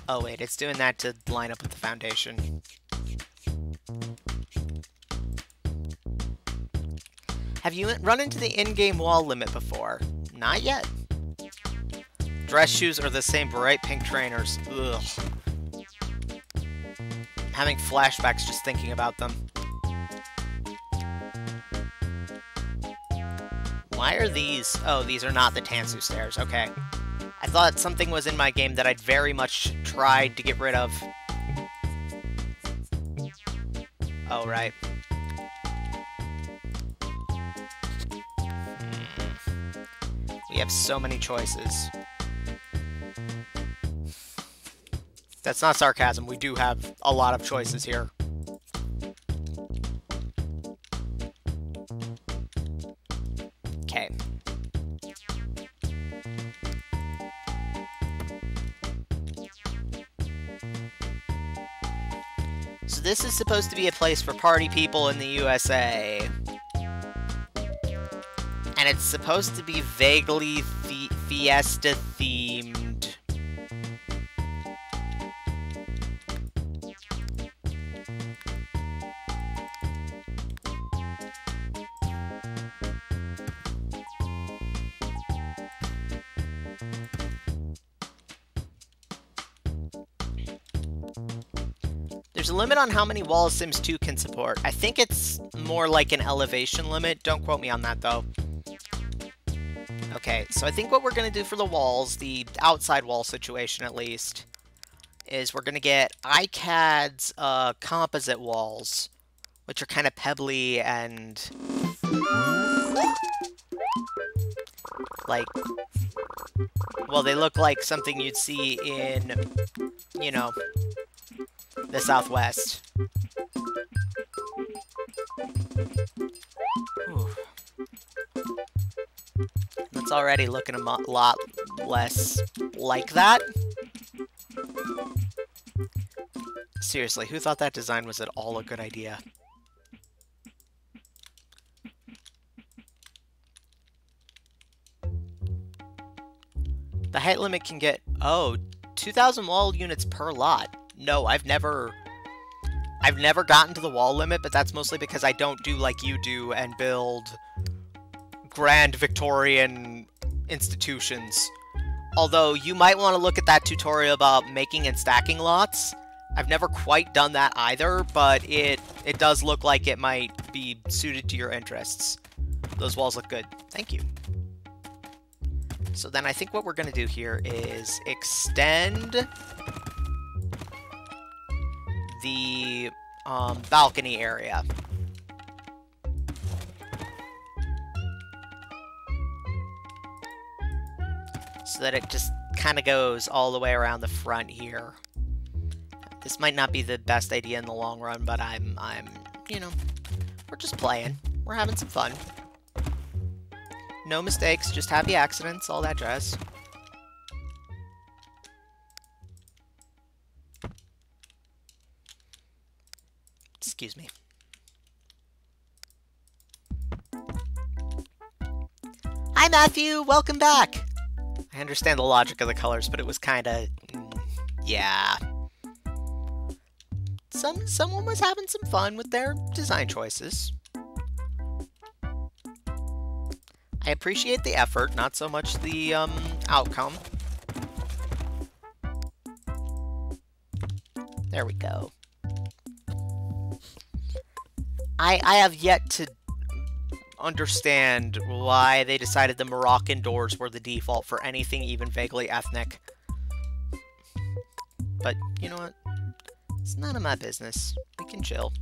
Oh wait, it's doing that to line up with the foundation. Have you run into the in-game wall limit before? Not yet. Dress shoes are the same bright pink trainers. Ugh. I'm having flashbacks just thinking about them. Why are these... Oh, these are not the Tansu stairs. Okay. I thought something was in my game that I'd very much tried to get rid of. Oh, right. We have so many choices. That's not sarcasm. We do have a lot of choices here. Okay. So this is supposed to be a place for party people in the USA. And it's supposed to be vaguely Fiesta themed. There's a limit on how many walls Sims 2 can support. I think it's more like an elevation limit. Don't quote me on that, though. Okay, so I think what we're going to do for the walls, the outside wall situation at least, is we're going to get iCAD's composite walls, which are kind of pebbly and, like, well, they look like something you'd see in, you know, the Southwest. Whew. It's already looking a lot less like that. Seriously, who thought that design was at all a good idea? The height limit can get, 2,000 wall units per lot. No, I've never gotten to the wall limit, but that's mostly because I don't do like you do and build grand Victorian institutions. Although you might want to look at that tutorial about making and stacking lots. I've never quite done that either, but it does look like it might be suited to your interests. Those walls look good. Thank you. So then I think what we're going to do here is extend the balcony area. So that it just kind of goes all the way around the front here. This might not be the best idea in the long run, but I'm, you know, we're just playing. We're having some fun. No mistakes, just happy accidents, all that jazz. Excuse me. Hi, Matthew! Welcome back! I understand the logic of the colors, but it was kind of... yeah. Someone was having some fun with their design choices. I appreciate the effort, not so much the outcome. There we go. I have yet to understand why they decided the Moroccan doors were the default for anything even vaguely ethnic. But, you know what? It's none of my business. We can chill.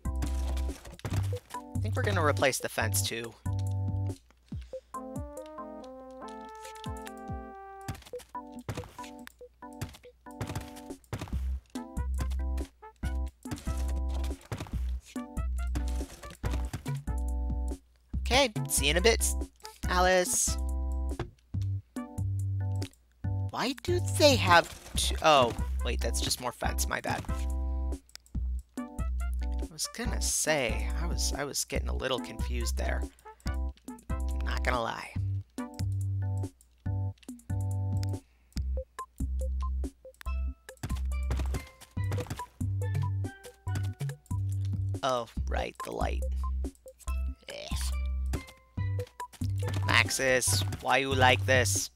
I think we're gonna replace the fence, too. Okay, see you in a bit, Alice. Why do they have oh, wait, that's just more fence, my bad. I was gonna say, I was getting a little confused there. Not gonna lie. Oh, right, the light. Maxis, why you like this?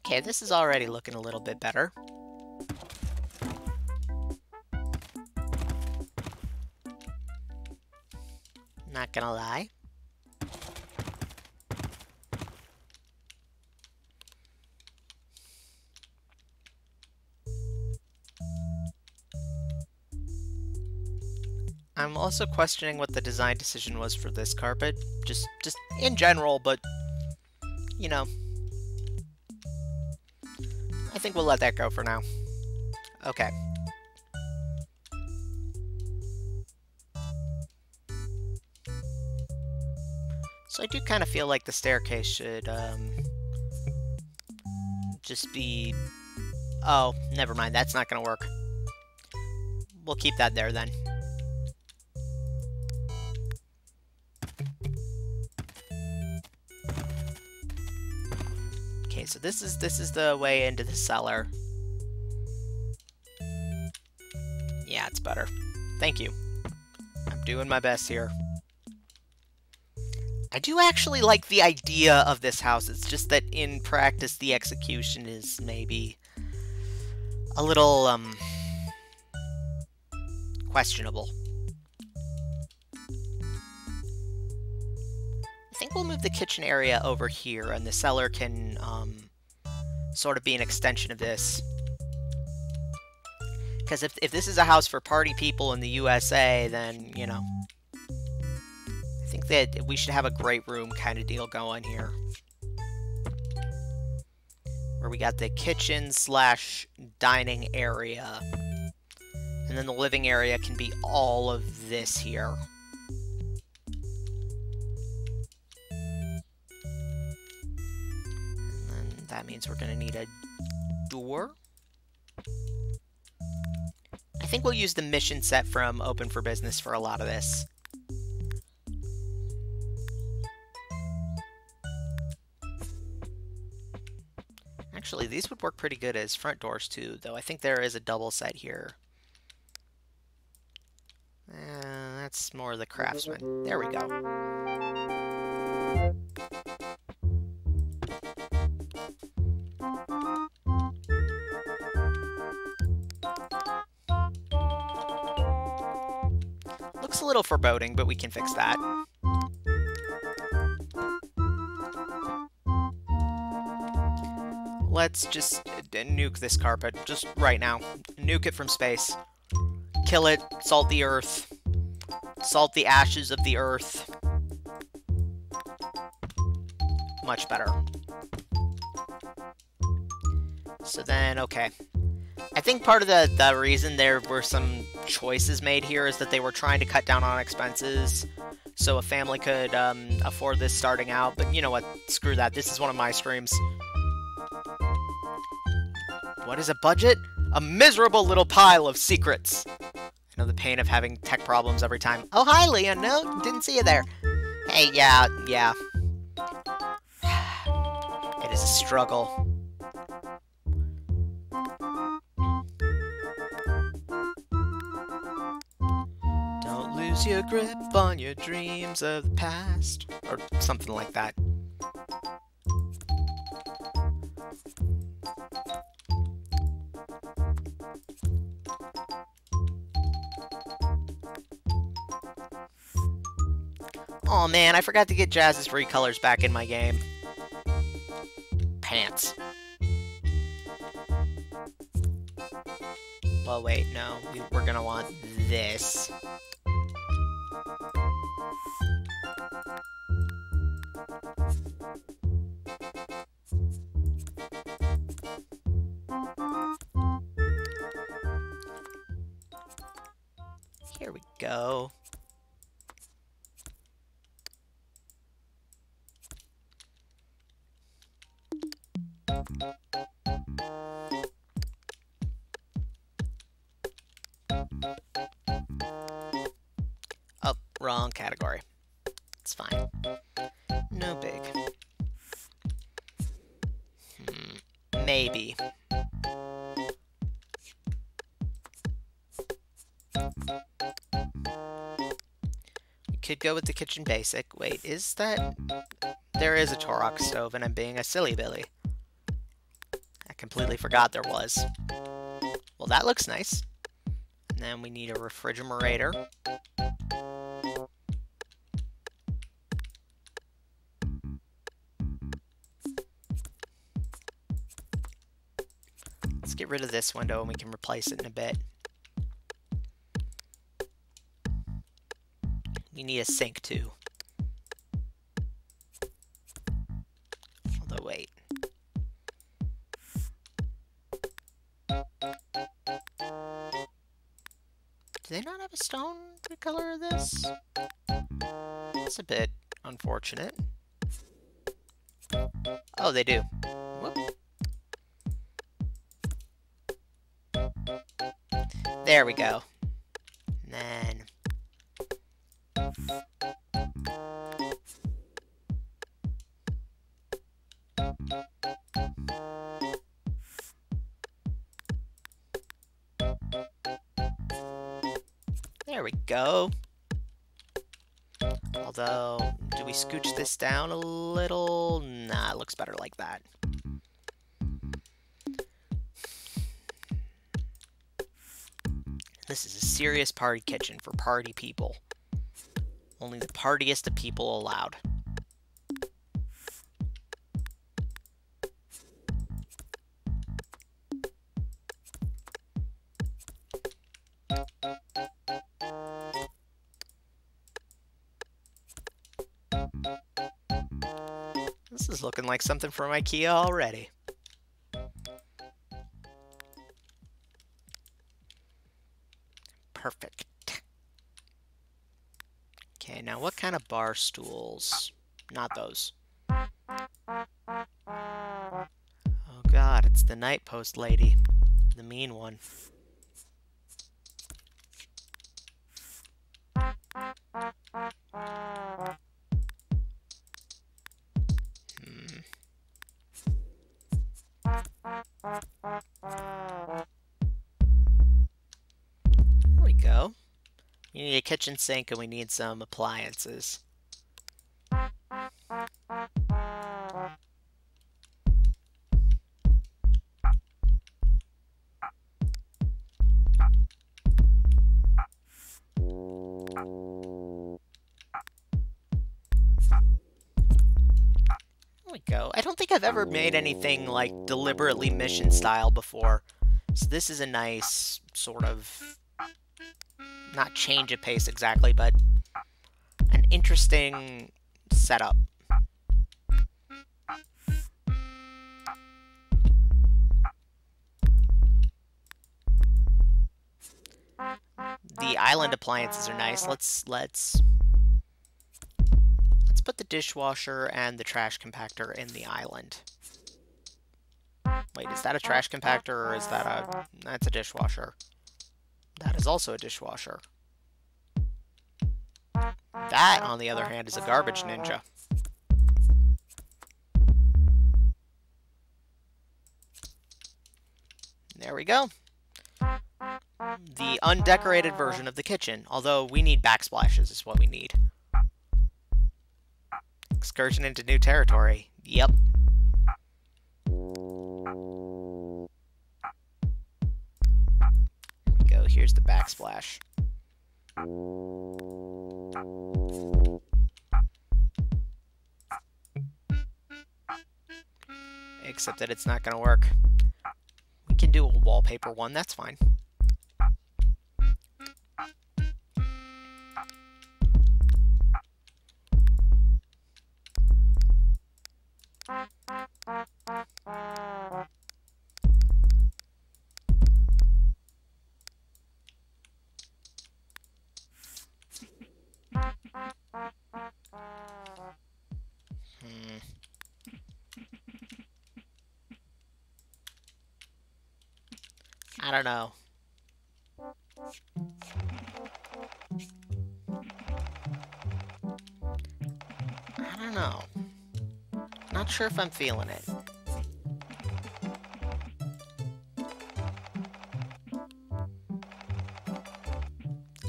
Okay, this is already looking a little bit better. Not gonna lie. I'm also questioning what the design decision was for this carpet. Just in general, but, you know. I think we'll let that go for now. Okay. So I do kind of feel like the staircase should, just be... Oh, never mind. That's not going to work. We'll keep that there then. Okay, so this is the way into the cellar. Yeah, it's better. Thank you. I'm doing my best here. I do actually like the idea of this house. It's just that in practice, the execution is maybe a little, questionable. I think we'll move the kitchen area over here, and the cellar can, sort of be an extension of this. Because if this is a house for party people in the USA, then, you know, I think that we should have a great room kind of deal going here. Where we got the kitchen / dining area. And then the living area can be all of this here. And then that means we're going to need a door. I think we'll use the mission set from Open for Business for a lot of this. Actually, these would work pretty good as front doors too, though I think there is a double set here. That's more the craftsman. There we go. Looks a little foreboding, but we can fix that. Let's just nuke this carpet, just right now. Nuke it from space. Kill it, salt the earth. Salt the ashes of the earth. Much better. So then, okay. I think part of the reason there were some choices made here is that they were trying to cut down on expenses so a family could afford this starting out. But you know what? Screw that. This is one of my streams. What is a budget? A miserable little pile of secrets. I know the pain of having tech problems every time. Oh, hi, Leon. No, didn't see you there. Hey, yeah. It is a struggle. Don't lose your grip on your dreams of the past. Or something like that. Oh man, I forgot to get Jazz's free colors back in my game. Pants. Well, wait, no. We're gonna want this. Here we go. Oh, wrong category. It's fine. No big. Maybe. We could go with the kitchen basic. Wait, is that... There is a Torok stove, and I'm being a silly Billy. I completely forgot there was. Well, that looks nice. And then we need a refrigerator. Let's get rid of this window and we can replace it in a bit. We need a sink too. Although, wait. Do they not have a stone to color this? That's a bit unfortunate. Oh, they do. Whoop. There we go. And then... there we go. Although, do we scooch this down a little? Nah, it looks better like that. This is a serious party kitchen for party people. Only the partiest of people allowed. This is looking like something from IKEA already. Perfect. Okay, now what kind of bar stools? Not those. Oh god, it's the night post lady. The mean one. There we go. We need a kitchen sink and we need some appliances. There we go. I don't think I've ever made anything like deliberately mission style before. So this is a nice sort of, not change of pace exactly, but an interesting setup. The island appliances are nice. Let's put the dishwasher and the trash compactor in the island. Wait, is that a trash compactor or is that a... that's a dishwasher. That is also a dishwasher. That, on the other hand, is a garbage ninja. There we go. The undecorated version of the kitchen, although we need backsplashes is what we need. Excursion into new territory. Yep. Here we go, here's the backsplash. Except that it's not gonna work. We can do a wallpaper one, that's fine. I don't know. I don't know. Not sure if I'm feeling it.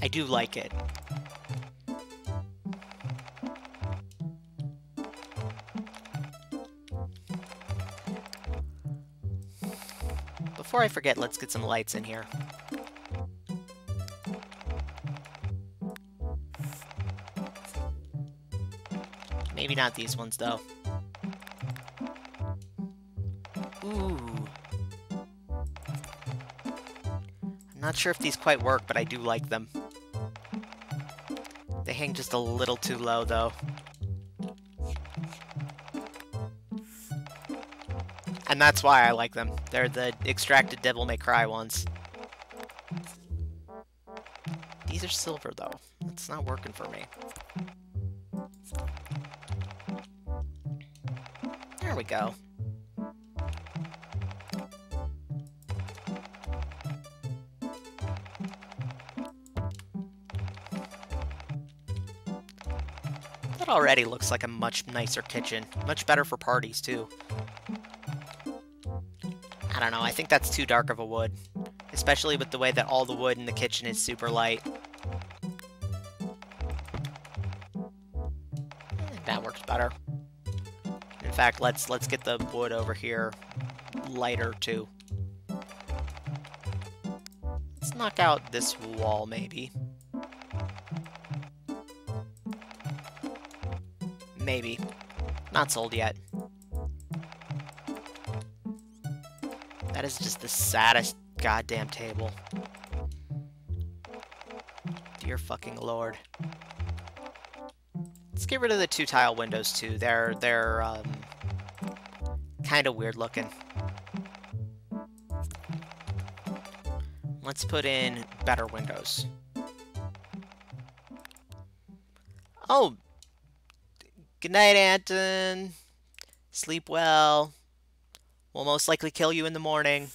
I do like it. Before I forget, let's get some lights in here. Maybe not these ones, though. Ooh. I'm not sure if these quite work, but I do like them. They hang just a little too low, though. And that's why I like them. They're the extracted Devil May Cry ones. These are silver, though. It's not working for me. There we go. That already looks like a much nicer kitchen. Much better for parties, too. I don't know, I think that's too dark of a wood. Especially with the way that all the wood in the kitchen is super light. That works better. In fact, let's get the wood over here lighter, too. Let's knock out this wall, maybe. Maybe. Not sold yet. That is just the saddest goddamn table. Dear fucking lord. Let's get rid of the 2-tile windows too. They're kind of weird looking. Let's put in better windows. Oh! Good night, Anton. Sleep well. We'll most likely kill you in the morning.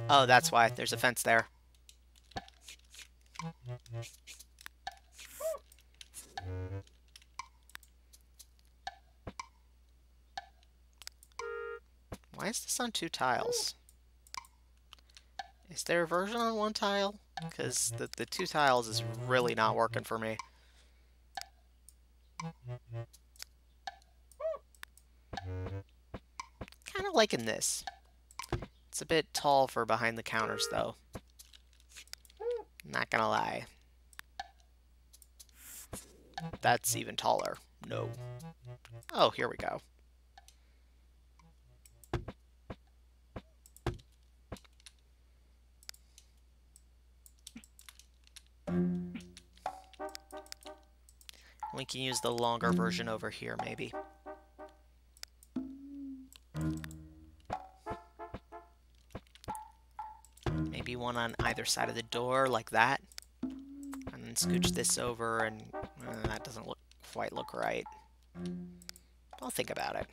Oh, that's why. There's a fence there. Why is this on 2 tiles? Is there a version on 1 tile? Because the 2 tiles is really not working for me. Kind of liking this. It's a bit tall for behind the counters, though. Not gonna lie. That's even taller. No. Oh, here we go. We can use the longer version over here, maybe. Maybe one on either side of the door, like that. And then scooch this over, and that doesn't quite look right. I'll think about it.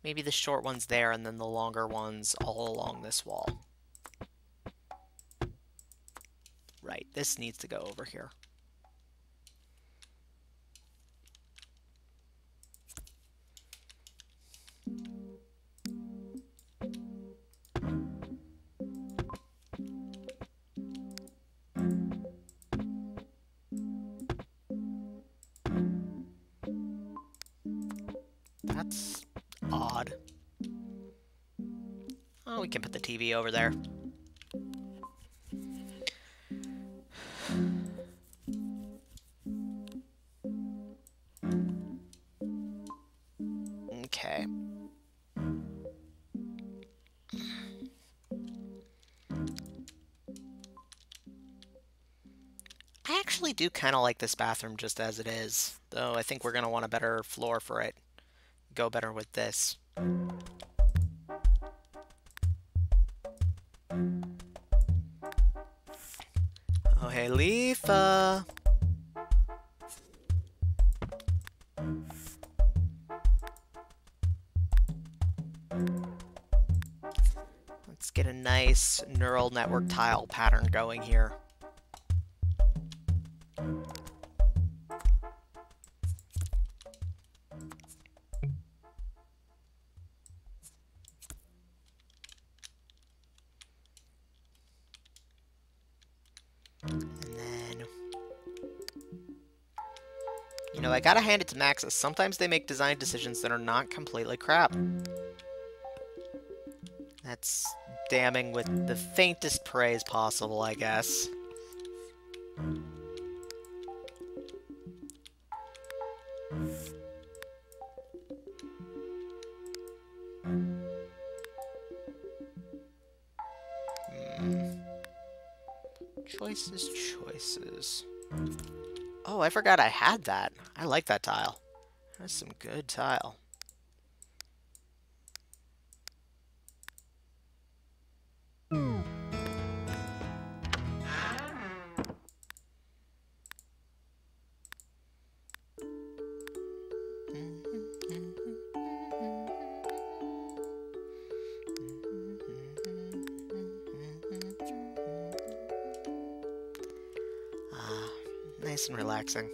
Maybe the short one's there, and then the longer one's all along this wall. Right, this needs to go over here. That's odd. Oh, we can put the TV over there. Okay. I actually do kind of like this bathroom just as it is, though I think we're going to want a better floor for it. Go better with this. Oh, hey, Leafa. Let's get a nice neural network tile pattern going here. You know, I gotta hand it to Maxis. Sometimes they make design decisions that are not completely crap. That's damning with the faintest praise possible, I guess. Choices. Oh, I forgot I had that. I like that tile. That's some good tile. Nice and relaxing.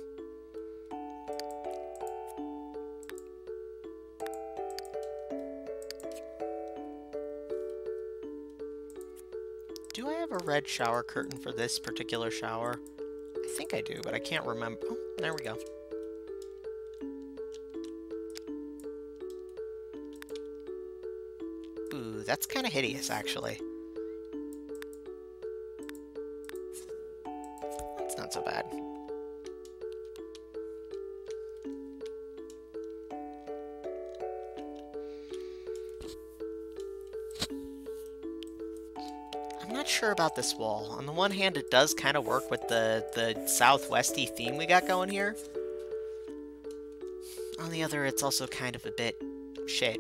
Do I have a red shower curtain for this particular shower? I think I do, but I can't remember. Oh, there we go. Ooh, that's kind of hideous, actually. That's not so bad. I'm not sure about this wall. On the one hand, it does kind of work with the southwesty theme we got going here. On the other, it's also kind of a bit shit.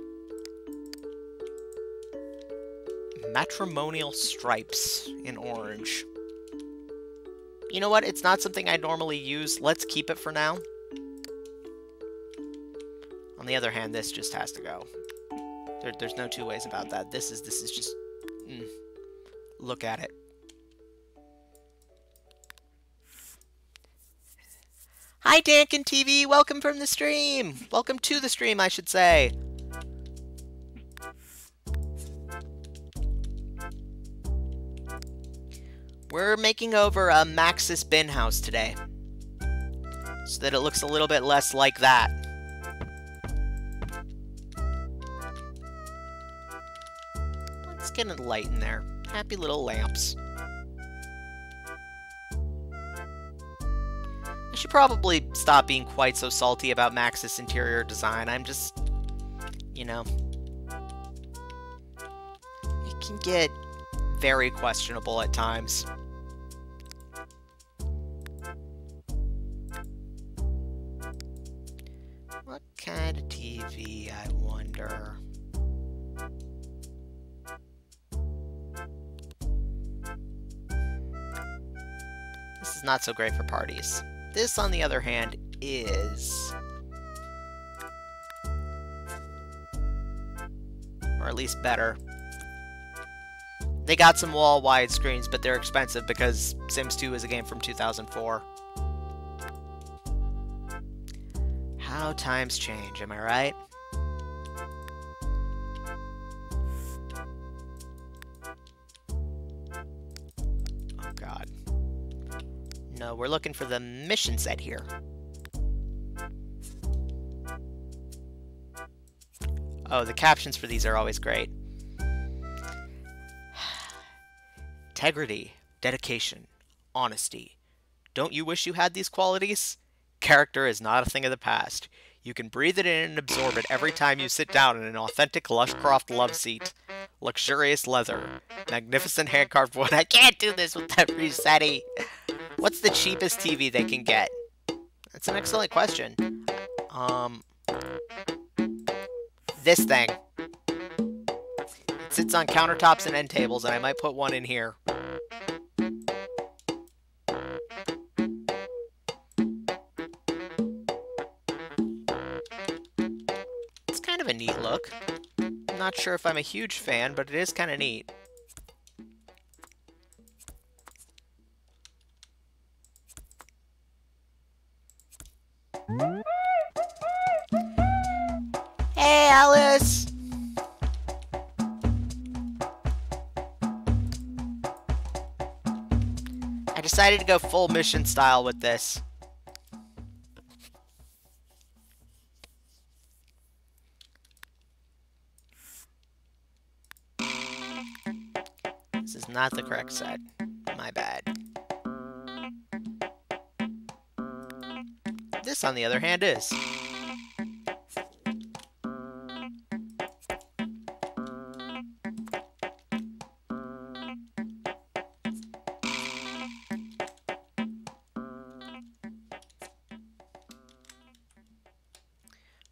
Matrimonial stripes in orange. You know what? It's not something I normally use. Let's keep it for now. On the other hand, this just has to go. There's no two ways about that. This is just... Look at it. Hi, Dankin TV. Welcome from the stream. Welcome to the stream, I should say. We're making over a Maxis bin house today, so that it looks a little bit less like that. Let's get a light in there. Happy little lamps. I should probably stop being quite so salty about Maxis interior design. I'm just, you know, it can get very questionable at times. What kind of TV, I wonder? This is not so great for parties. This, on the other hand, is... or at least better. They got some wall widescreens, but they're expensive because Sims 2 is a game from 2004. How times change, am I right? Oh god. No, we're looking for the mission set here. Oh, the captions for these are always great. Integrity, dedication, honesty. Don't you wish you had these qualities? Character is not a thing of the past. You can breathe it in and absorb it every time you sit down in an authentic Lushcroft love seat. Luxurious leather. Magnificent hand-carved wood. I can't do this with that Resetti. What's the cheapest TV they can get? That's an excellent question. This thing. It sits on countertops and end tables, and I might put one in here. It's kind of a neat look. I'm not sure if I'm a huge fan, but it is kind of neat. Hey, Alice! I decided to go full mission style with this. This is not the correct set. My bad. This, on the other hand, is.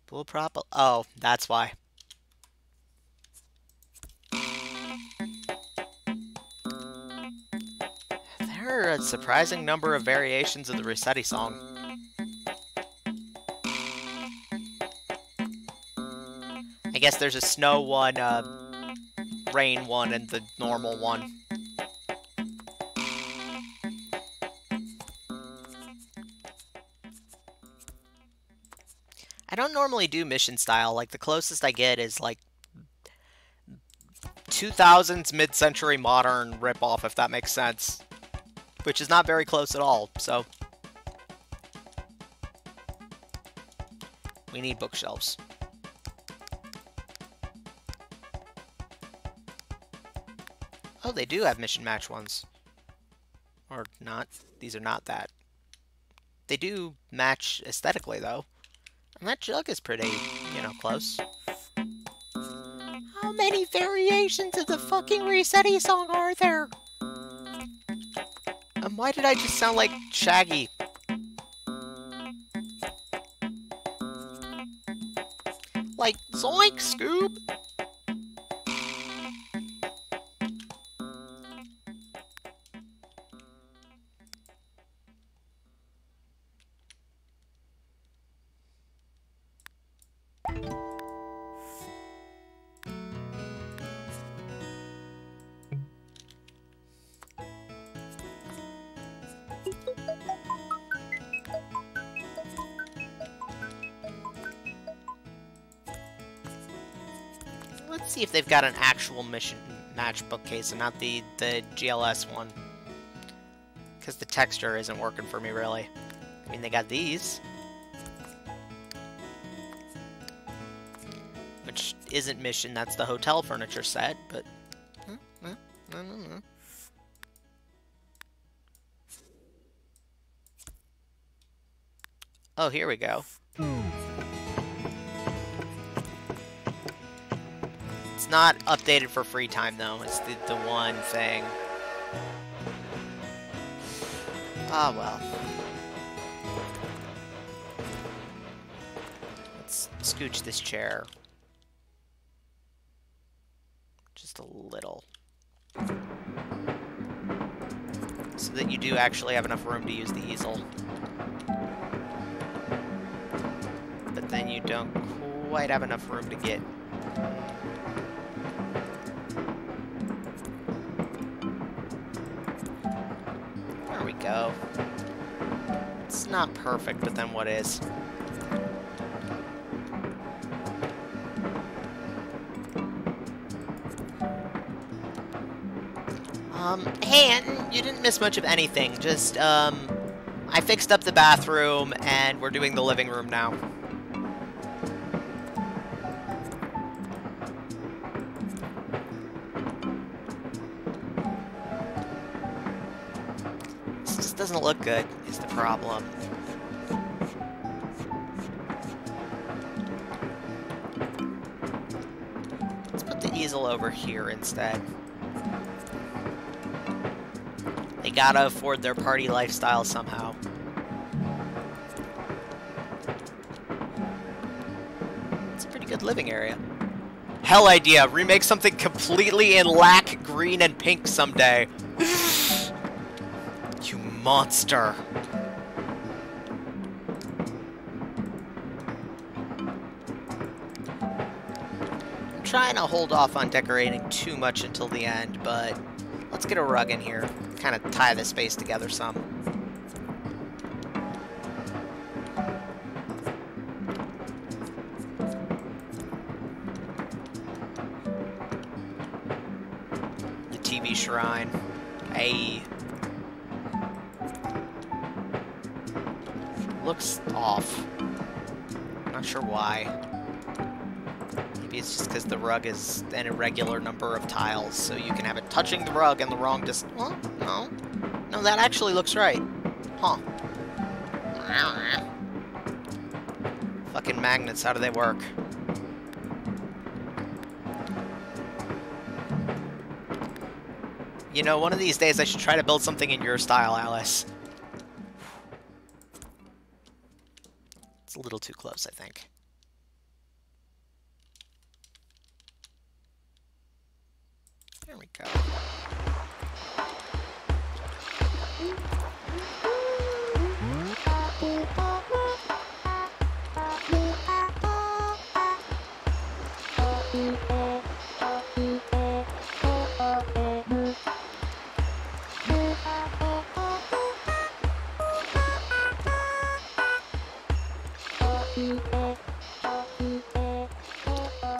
Bull prop. Oh, that's why. There are a surprising number of variations of the Rossetti song. I guess there's a snow one, rain one, and the normal one. I don't normally do mission style. Like, the closest I get is, like, 2000s mid-century modern ripoff, if that makes sense. Which is not very close at all, so... we need bookshelves. Oh, they do have mission match ones. Or not. These are not that. They do match aesthetically, though. And that jug is pretty, you know, close. How many variations of the fucking Rossetti song are there? And why did I just sound like Shaggy? Like, zoink, Scoob! Let's see if they've got an actual mission match bookcase and not the GLS one. Because the texture isn't working for me, really. I mean, they got these. Which isn't mission, that's the hotel furniture set, but... I don't know. Oh, here we go. It's not updated for free time, though. It's the one thing. Ah, well. Let's scooch this chair. Just a little. So that you do actually have enough room to use the easel. But then you don't quite have enough room to get... There we go. It's not perfect, but then what is? Hey, Anton, you didn't miss much of anything. Just, I fixed up the bathroom, and we're doing the living room now. This just doesn't look good, is the problem. Let's put the easel over here instead. They gotta afford their party lifestyle somehow. It's a pretty good living area. Hell idea, remake something completely in lac green and pink someday. You monster. I'm trying to hold off on decorating too much until the end, but let's get a rug in here. Kind of tie the space together some. The TV shrine. Ayy. Looks off. Not sure why. Maybe it's just because the rug is an irregular number of tiles, so you can have it touching the rug in the wrong distance. Well, no. No, that actually looks right. Huh. Fucking magnets, how do they work? You know, one of these days I should try to build something in your style, Alice. It's a little too close, I think. There we go.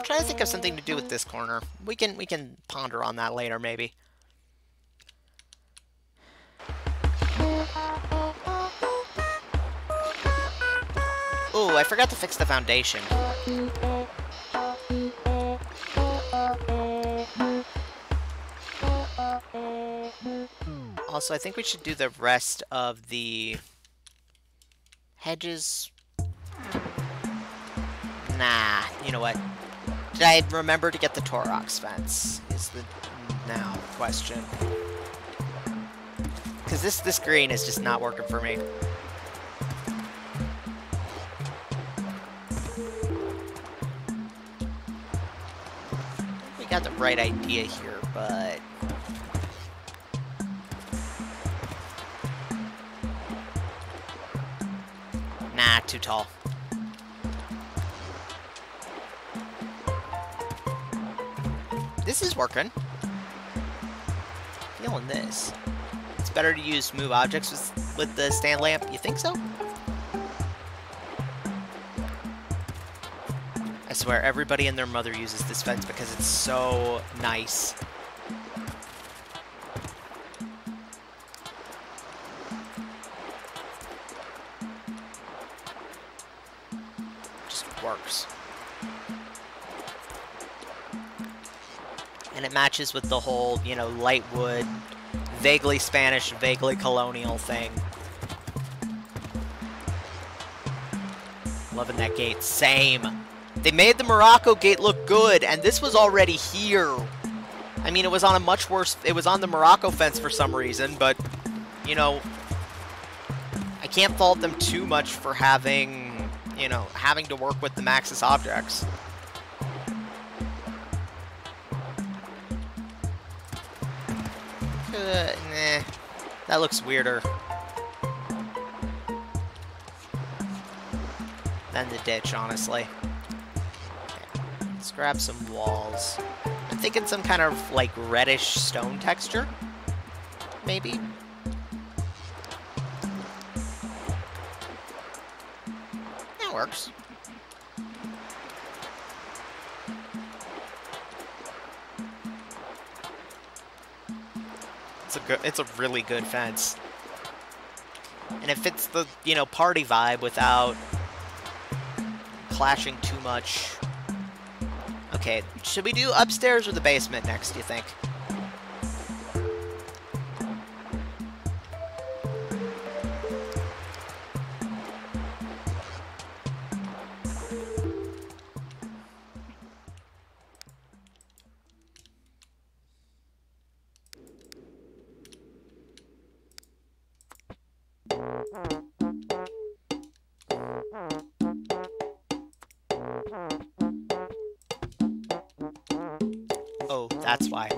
Trying to think of something to do with this corner. We can ponder on that later, maybe. Ooh, I forgot to fix the foundation. Also, I think we should do the rest of the hedges. Nah, you know what? Did I remember to get the Torox fence? Is the now question. Because this green is just not working for me. We got the right idea here, but nah, too tall. This is working. Feeling this. It's better to use move objects with the stand lamp. You think so? I swear, everybody and their mother uses this fence because it's so nice. Just works. And it matches with the whole, you know, light wood, vaguely Spanish, vaguely colonial thing. Loving that gate. Same. They made the Morocco gate look good, and this was already here. I mean, it was on a much worse... It was on the Morocco fence for some reason, but, you know, I can't fault them too much for having, you know, having to work with the Maxis objects. Nah, that looks weirder than the ditch, honestly. Okay, let's grab some walls. I'm thinking some kind of, like, reddish stone texture, maybe? That works. It's a really good fence. And it fits the, you know, party vibe without clashing too much. Okay, should we do upstairs or the basement next, do you think? Oh, that's why.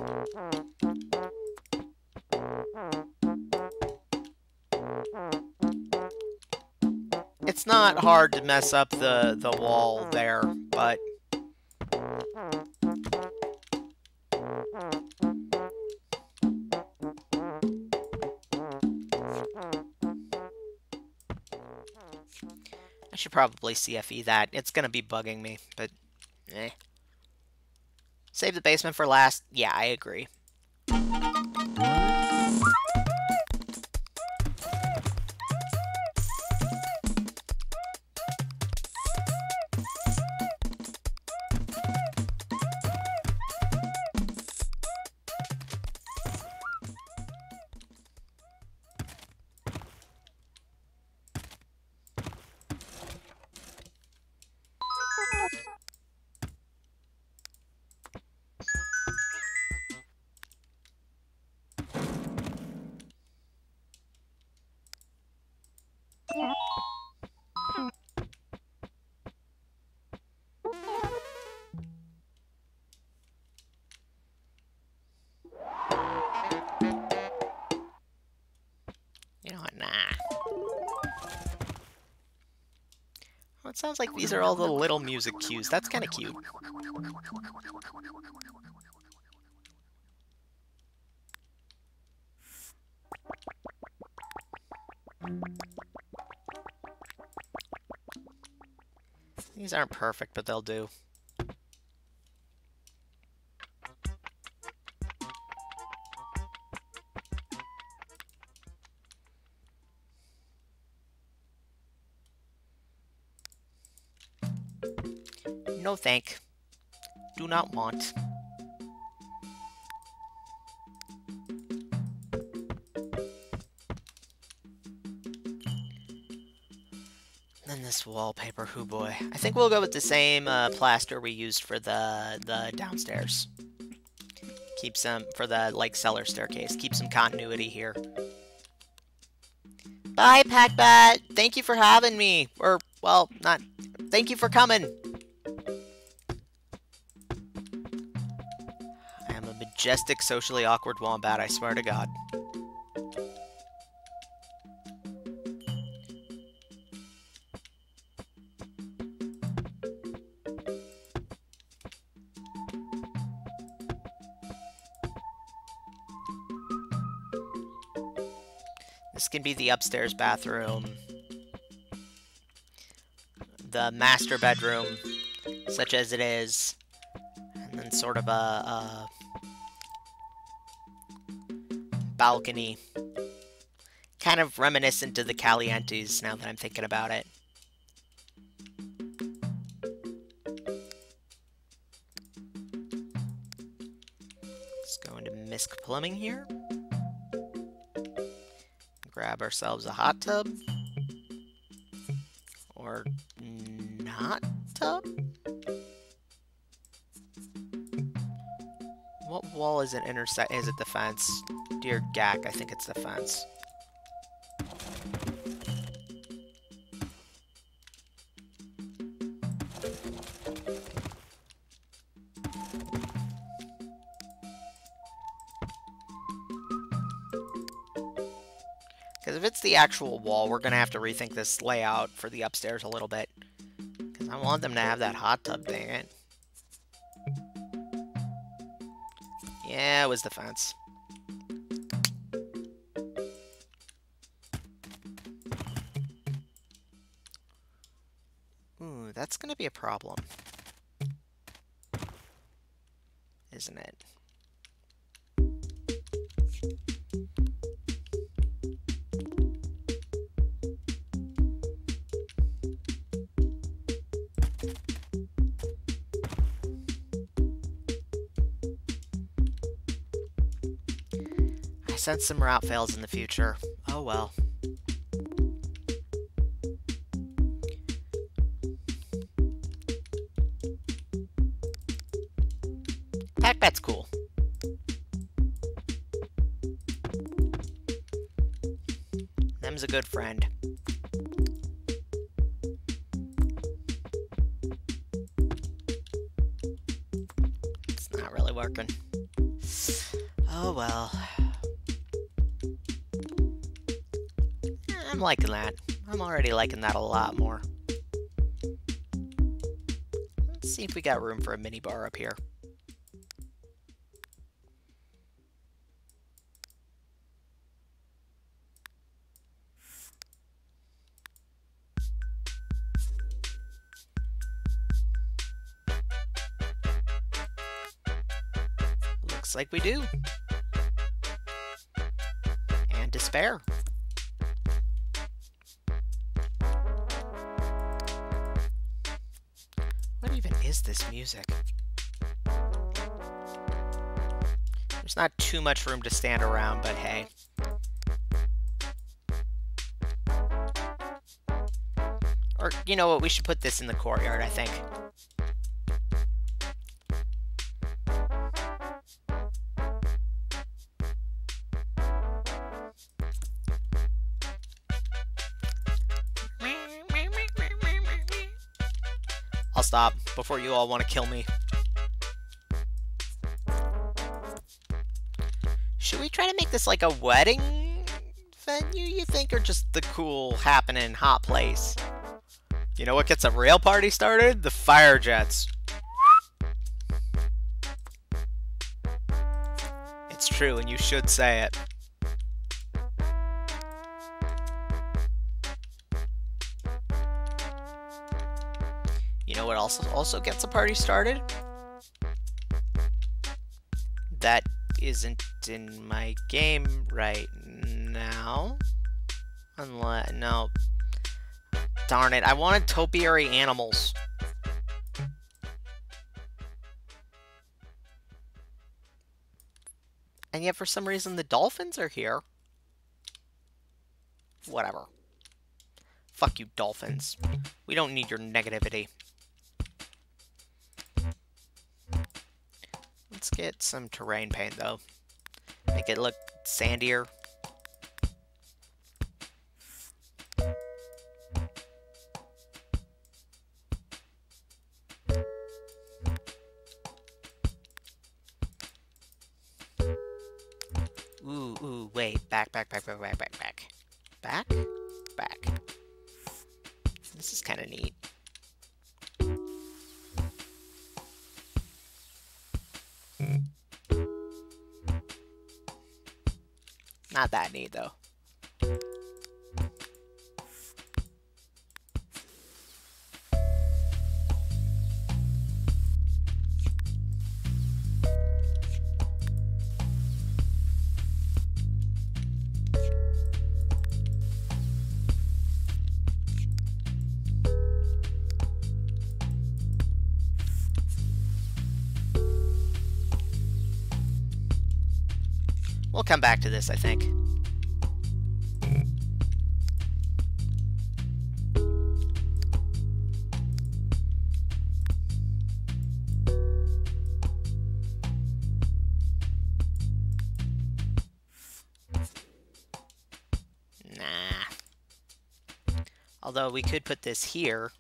It's not hard to mess up the wall there, but I should probably CFE that. It's gonna be bugging me, but eh. Save the basement for last. Yeah, I agree. It sounds like these are all the little music cues. That's kind of cute. These aren't perfect, but they'll do. No thank. Do not want. Then this wallpaper, hoo boy. I think we'll go with the same plaster we used for the downstairs. Keep some, for the, like, cellar staircase. Keep some continuity here. Bye, Packbat! Thank you for having me! Or, well, not... Thank you for coming! I am a majestic, socially awkward wombat, I swear to God. This can be the upstairs bathroom, the master bedroom, such as it is, and then sort of a balcony, kind of reminiscent to the Calientes, now that I'm thinking about it. Let's go into Misk Plumbing here. Grab ourselves a hot tub. Or not tub? What wall is it intersect? Is it the fence? Dear Gak, I think it's the fence. Because if it's the actual wall, we're going to have to rethink this layout for the upstairs a little bit. Because I want them to have that hot tub, dang it. Yeah, it was the fence. Ooh, that's going to be a problem. Isn't it? I sense some route fails in the future. Oh well. Packbat's cool. Them's a good friend. It's not really working. Oh well. I'm liking that. I'm already liking that a lot more. Let's see if we got room for a mini bar up here. Looks like we do. And to spare. What even is this music? There's not too much room to stand around, but hey. Or, you know what, we should put this in the courtyard, I think. I'll stop before you all want to kill me. Should we try to make this like a wedding venue, you think, or just the cool, happening, hot place? You know what gets a real party started? The fire jets. It's true, and you should say it. You know what also gets a party started? That isn't in my game right now. Unless, no. Darn it, I wanted topiary animals. And yet for some reason the dolphins are here. Whatever. Fuck you, dolphins. We don't need your negativity. Let's get some terrain paint, though. Make it look sandier. Ooh, wait. Back. Back? This is kind of neat. Not that neat, though. We'll come back to this, I think. Nah. Although we could put this here.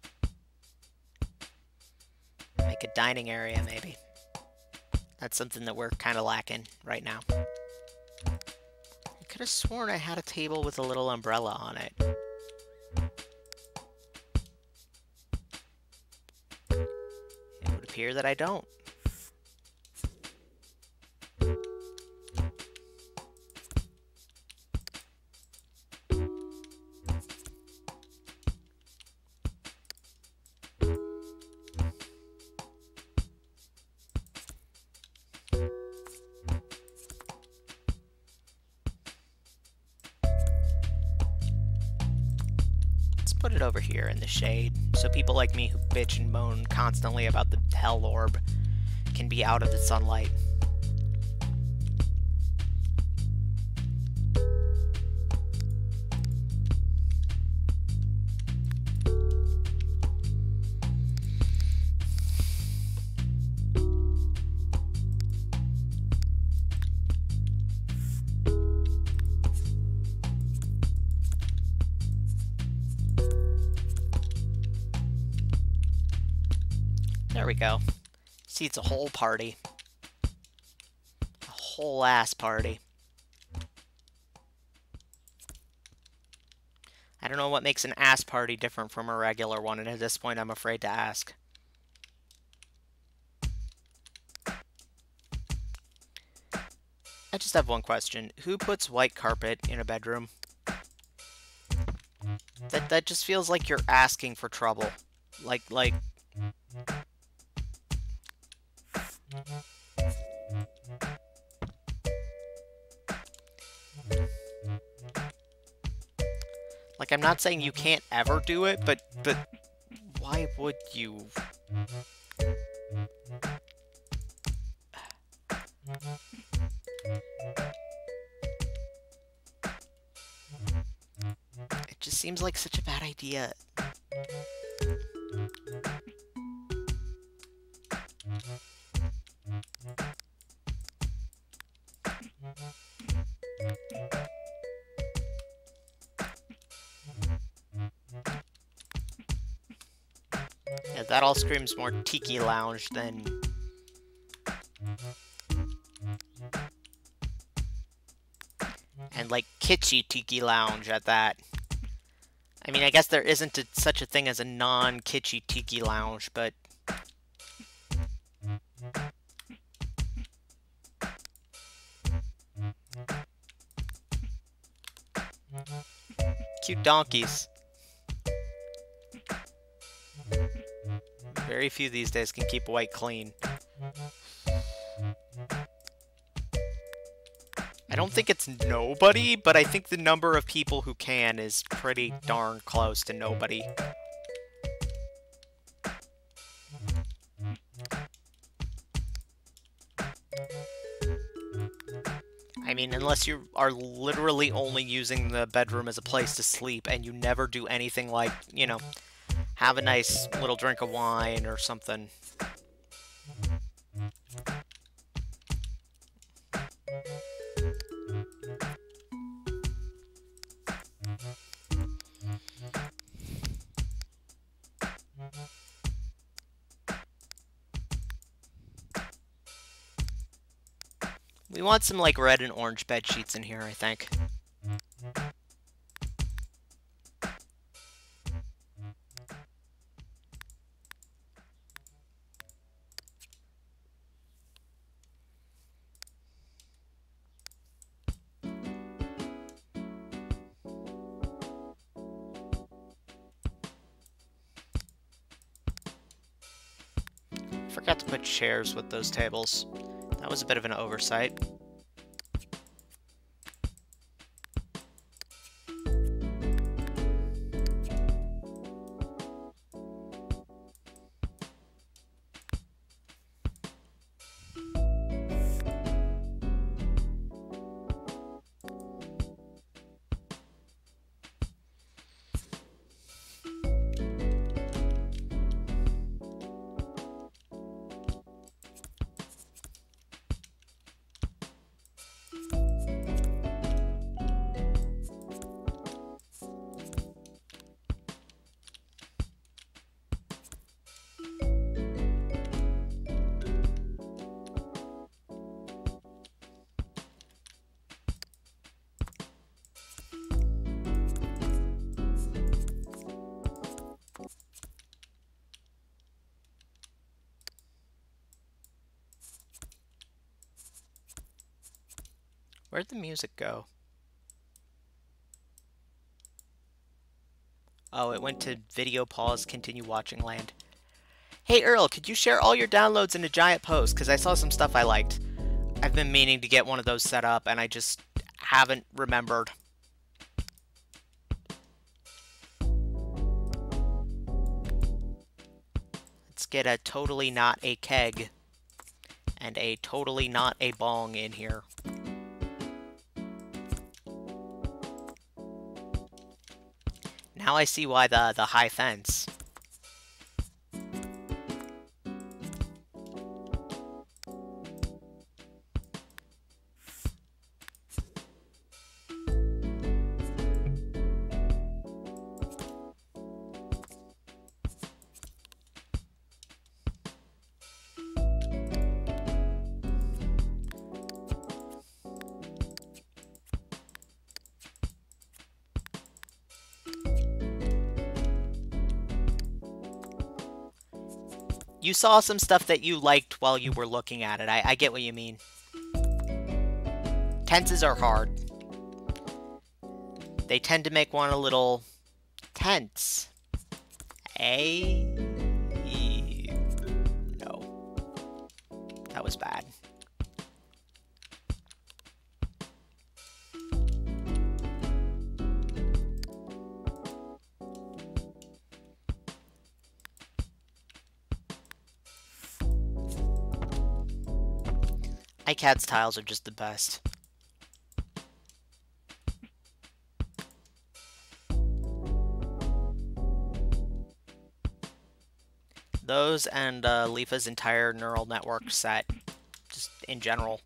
Make a dining area, maybe. That's something that we're kind of lacking right now. I could have sworn I had a table with a little umbrella on it. It would appear that I don't. Put it over here in the shade, so people like me who bitch and moan constantly about the hell orb can be out of the sunlight. There we go. See, it's a whole party. A whole ass party. I don't know what makes an ass party different from a regular one, and at this point I'm afraid to ask. I just have one question. Who puts white carpet in a bedroom? That just feels like you're asking for trouble. Like... Like, I'm not saying you can't ever do it, but why would you? It just seems like such a bad idea. Yeah, that all screams more tiki lounge than... And like kitschy tiki lounge at that. I mean, I guess there isn't such a thing as a non-kitschy tiki lounge, but... Cute donkeys. Very few these days can keep white clean. I don't think it's nobody, but I think the number of people who can is pretty darn close to nobody. I mean, unless you are literally only using the bedroom as a place to sleep and you never do anything like, you know, have a nice little drink of wine or something. We want some, like, red and orange bed sheets in here, I think. Forgot to put chairs with those tables. That was a bit of an oversight. Where'd the music go? Oh, it went to video pause, continue watching land. Hey Earl, could you share all your downloads in a giant post? Because I saw some stuff I liked. I've been meaning to get one of those set up, and I just haven't remembered. Let's get a totally not a keg and a totally not a bong in here. Now I see why the high fence. You saw some stuff that you liked while you were looking at it. I get what you mean. Tenses are hard. They tend to make one a little tense. No. That was bad. iCAD's tiles are just the best. Those and Leafa's entire neural network set, just in general.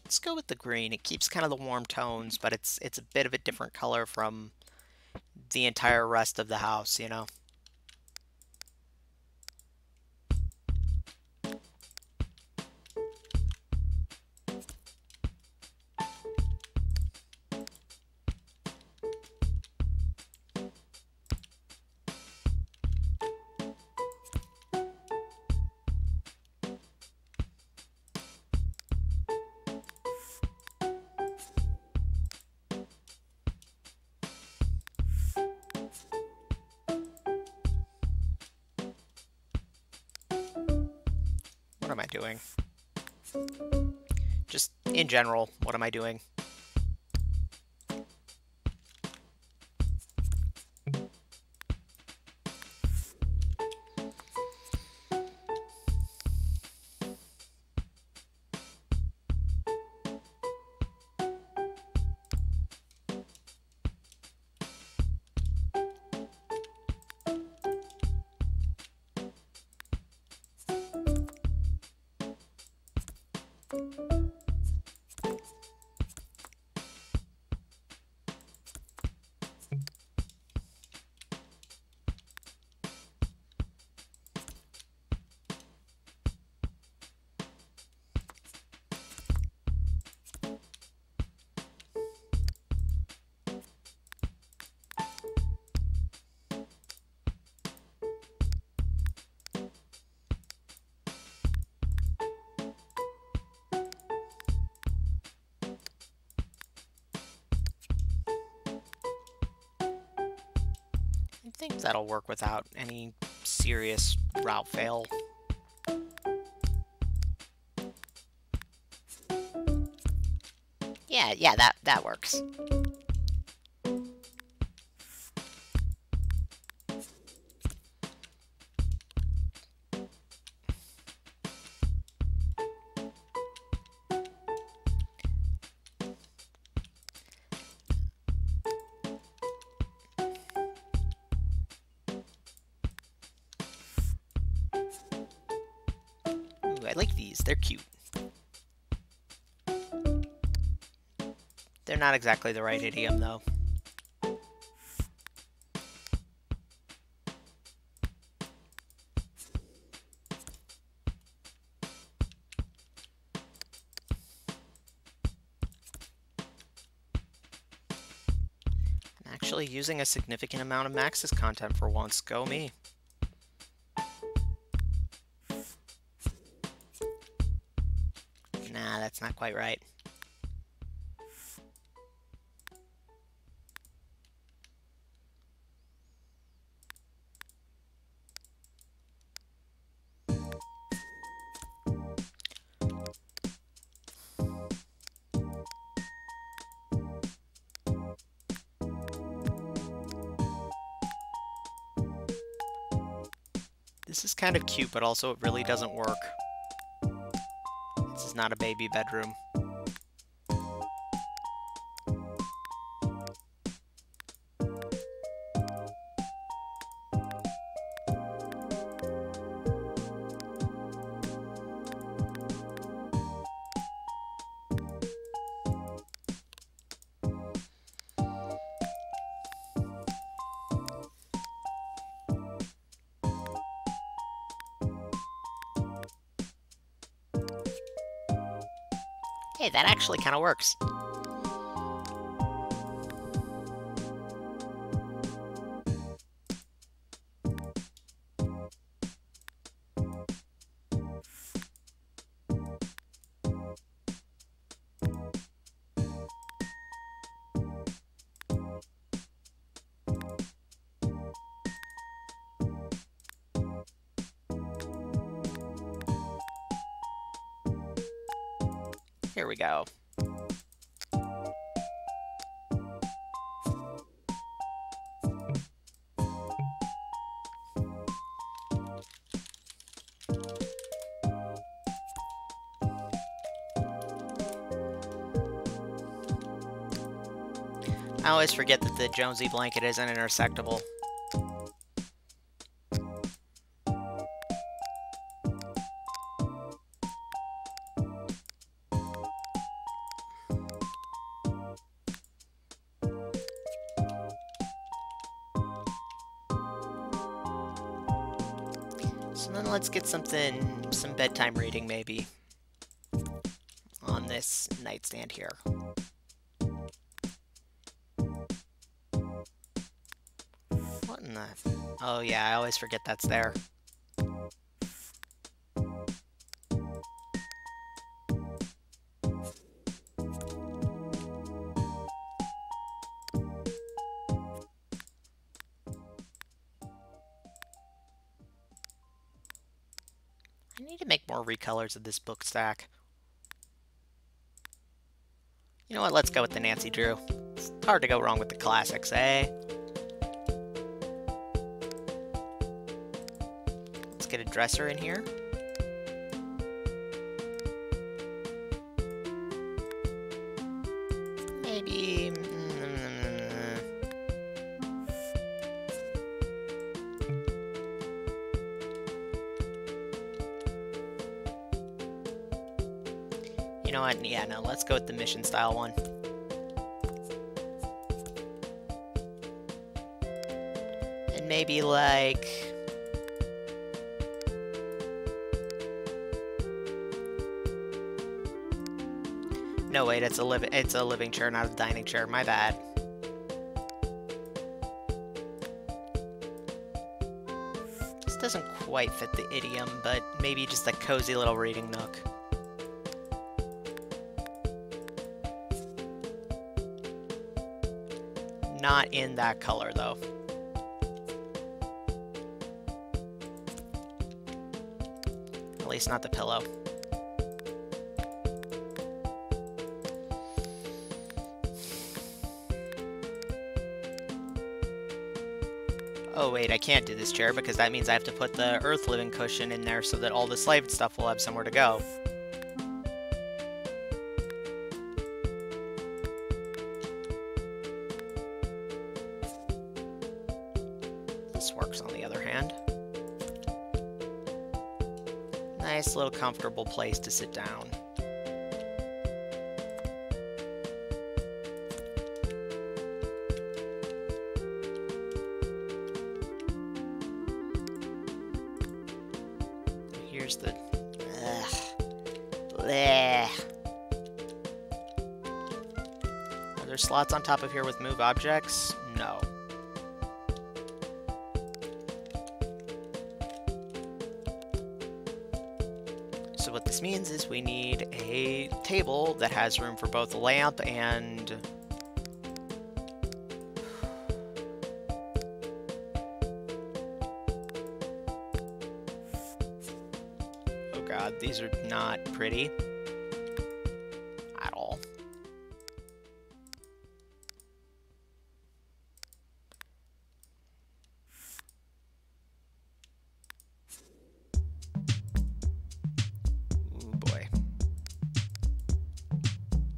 Let's go with the green. It keeps kind of the warm tones, but it's a bit of a different color from the entire rest of the house, you know? What am I doing? Just in general, what am I doing? I think that'll work without any serious route fail. Yeah, that works. Ooh, I like these. They're cute. They're not exactly the right idiom, though. I'm actually using a significant amount of Maxis content for once. Go me. Nah, that's not quite right. This is kind of cute, but also it really doesn't work. This is not a baby bedroom. Hey, that actually kind of works. Here we go. I always forget that the Jonesy blanket isn't intersectable. So then let's get some bedtime reading maybe on this nightstand here. What in the... Oh yeah, I always forget that's there. more recolors of this book stack. You know what, let's go with the Nancy Drew. It's hard to go wrong with the classics, eh? Let's get a dresser in here. Maybe... You know what? Yeah, no, let's go with the mission style one. And maybe like... No, wait, it's a living chair, not a dining chair. My bad. This doesn't quite fit the idiom, but maybe just a cozy little reading nook. Not in that color, though. At least not the pillow. Oh wait, I can't do this chair because that means I have to put the Earth Living cushion in there so that all the slave stuff will have somewhere to go. This works on the other hand. Nice little comfortable place to sit down. Here's the... Bleh. Are there slots on top of here with move objects? No. So what this means is we need a table that has room for both a lamp and... Oh god, these are not pretty. At all.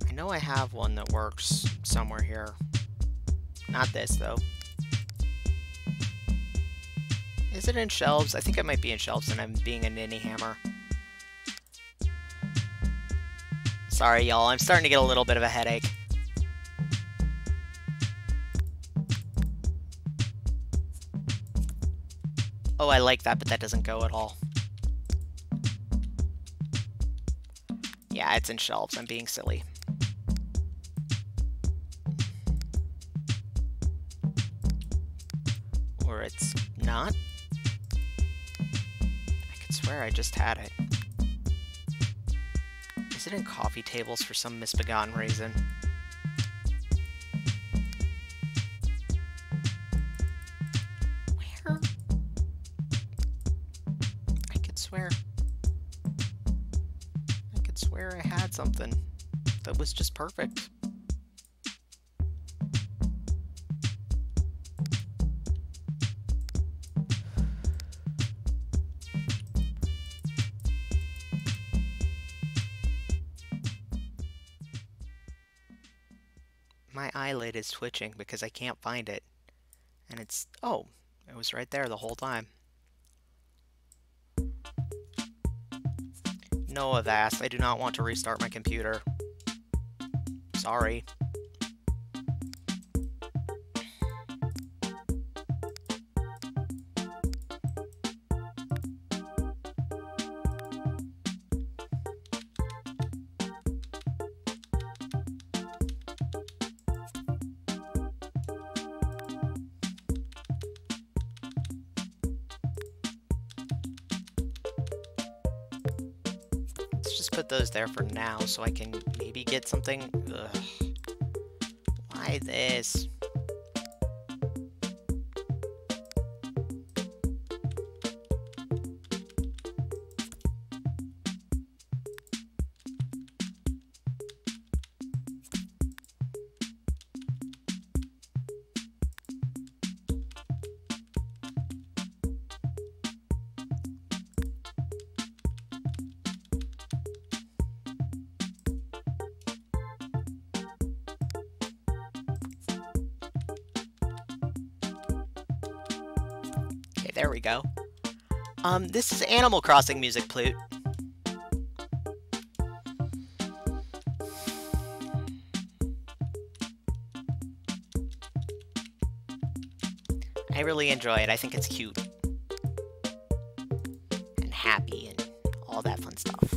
I know I have one that works somewhere here. Not this, though. Is it in shelves? I think it might be in shelves, and I'm being a ninny hammer. Sorry, y'all. I'm starting to get a little bit of a headache. Oh, I like that, but that doesn't go at all. Yeah, it's in shelves. I'm being silly. Or it's not. I could swear I just had it. Is it in coffee tables for some misbegotten reason? Where? I could swear I had something that was just perfect. My eyelid is twitching because I can't find it. And it's... oh, it was right there the whole time. No, Avast, I do not want to restart my computer. Sorry. Put those there for now so I can maybe get something. Ugh. Why this? there we go. This is Animal Crossing music, Plute. I really enjoy it. I think it's cute. And happy and all that fun stuff.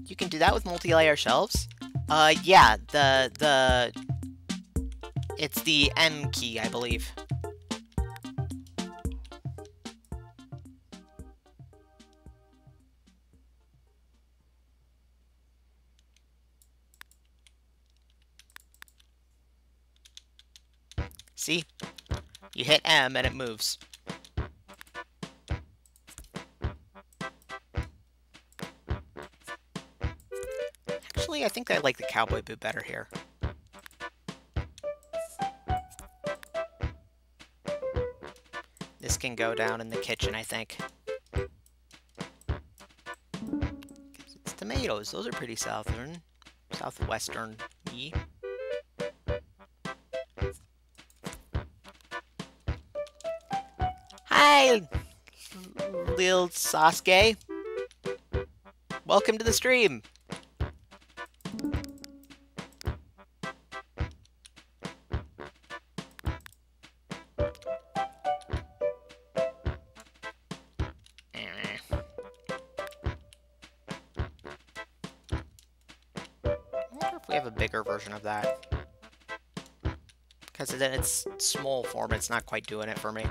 You can do that with multi-layer shelves? Yeah, it's the M key, I believe. See? You hit M and it moves. Actually, I think I like the cowboy boot better here. This can go down in the kitchen, I think. It's tomatoes. Those are pretty southwestern-y. Hi, Lil Sasuke. Welcome to the stream. We have a bigger version of that. Because then it's small form, it's not quite doing it for me.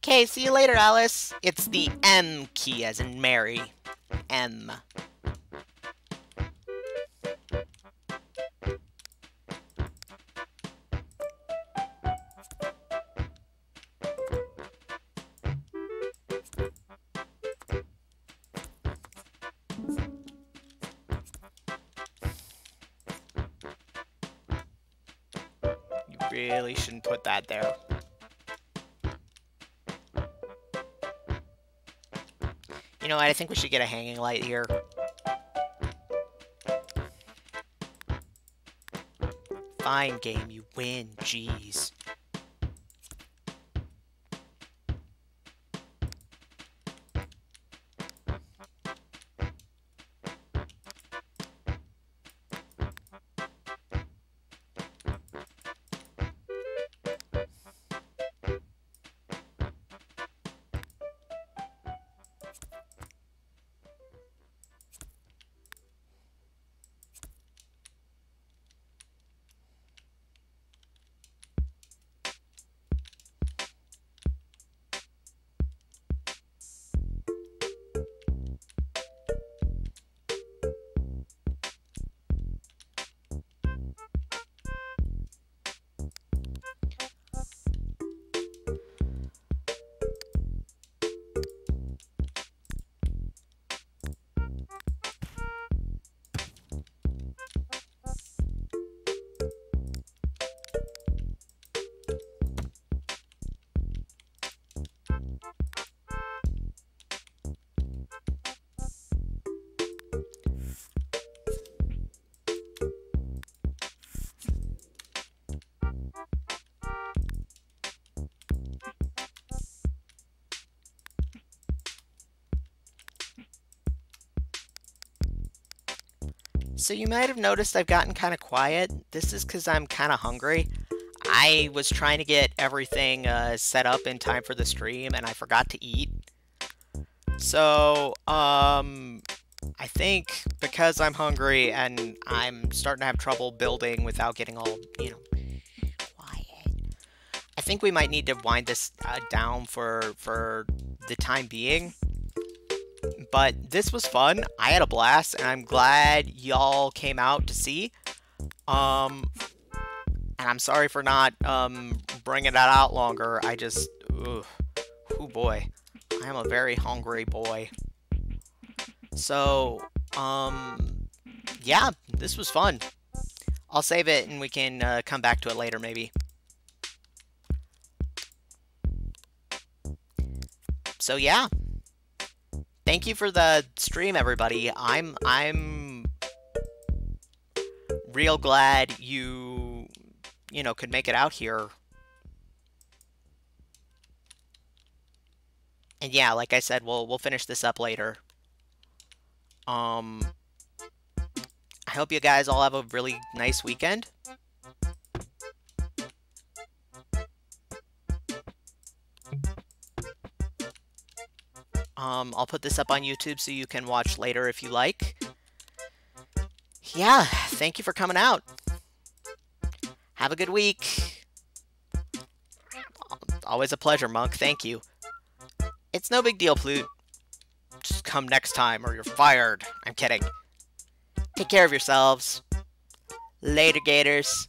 Okay, see you later, Alice. It's the M key, as in Mary. M. You really shouldn't put that there. You know what, I think we should get a hanging light here. Fine, game, you win, jeez. So you might have noticed I've gotten kind of quiet. This is because I'm kind of hungry. I was trying to get everything set up in time for the stream, and I forgot to eat. So, I think because I'm hungry and I'm starting to have trouble building without getting all, quiet. I think we might need to wind this down for the time being. But this was fun. I had a blast, and I'm glad y'all came out to see. And I'm sorry for not bringing that out longer. I just, oh boy, I am a very hungry boy. So, yeah, this was fun. I'll save it, and we can come back to it later, maybe. So yeah, thank you for the stream, everybody. I'm real glad you know, could make it out here. And yeah, like I said, we'll finish this up later. I hope you guys all have a really nice weekend. I'll put this up on YouTube so you can watch later if you like. Yeah, thank you for coming out. Have a good week. Always a pleasure, Monk. Thank you. It's no big deal, Plute. Just come next time or you're fired. I'm kidding. Take care of yourselves. Later, Gators.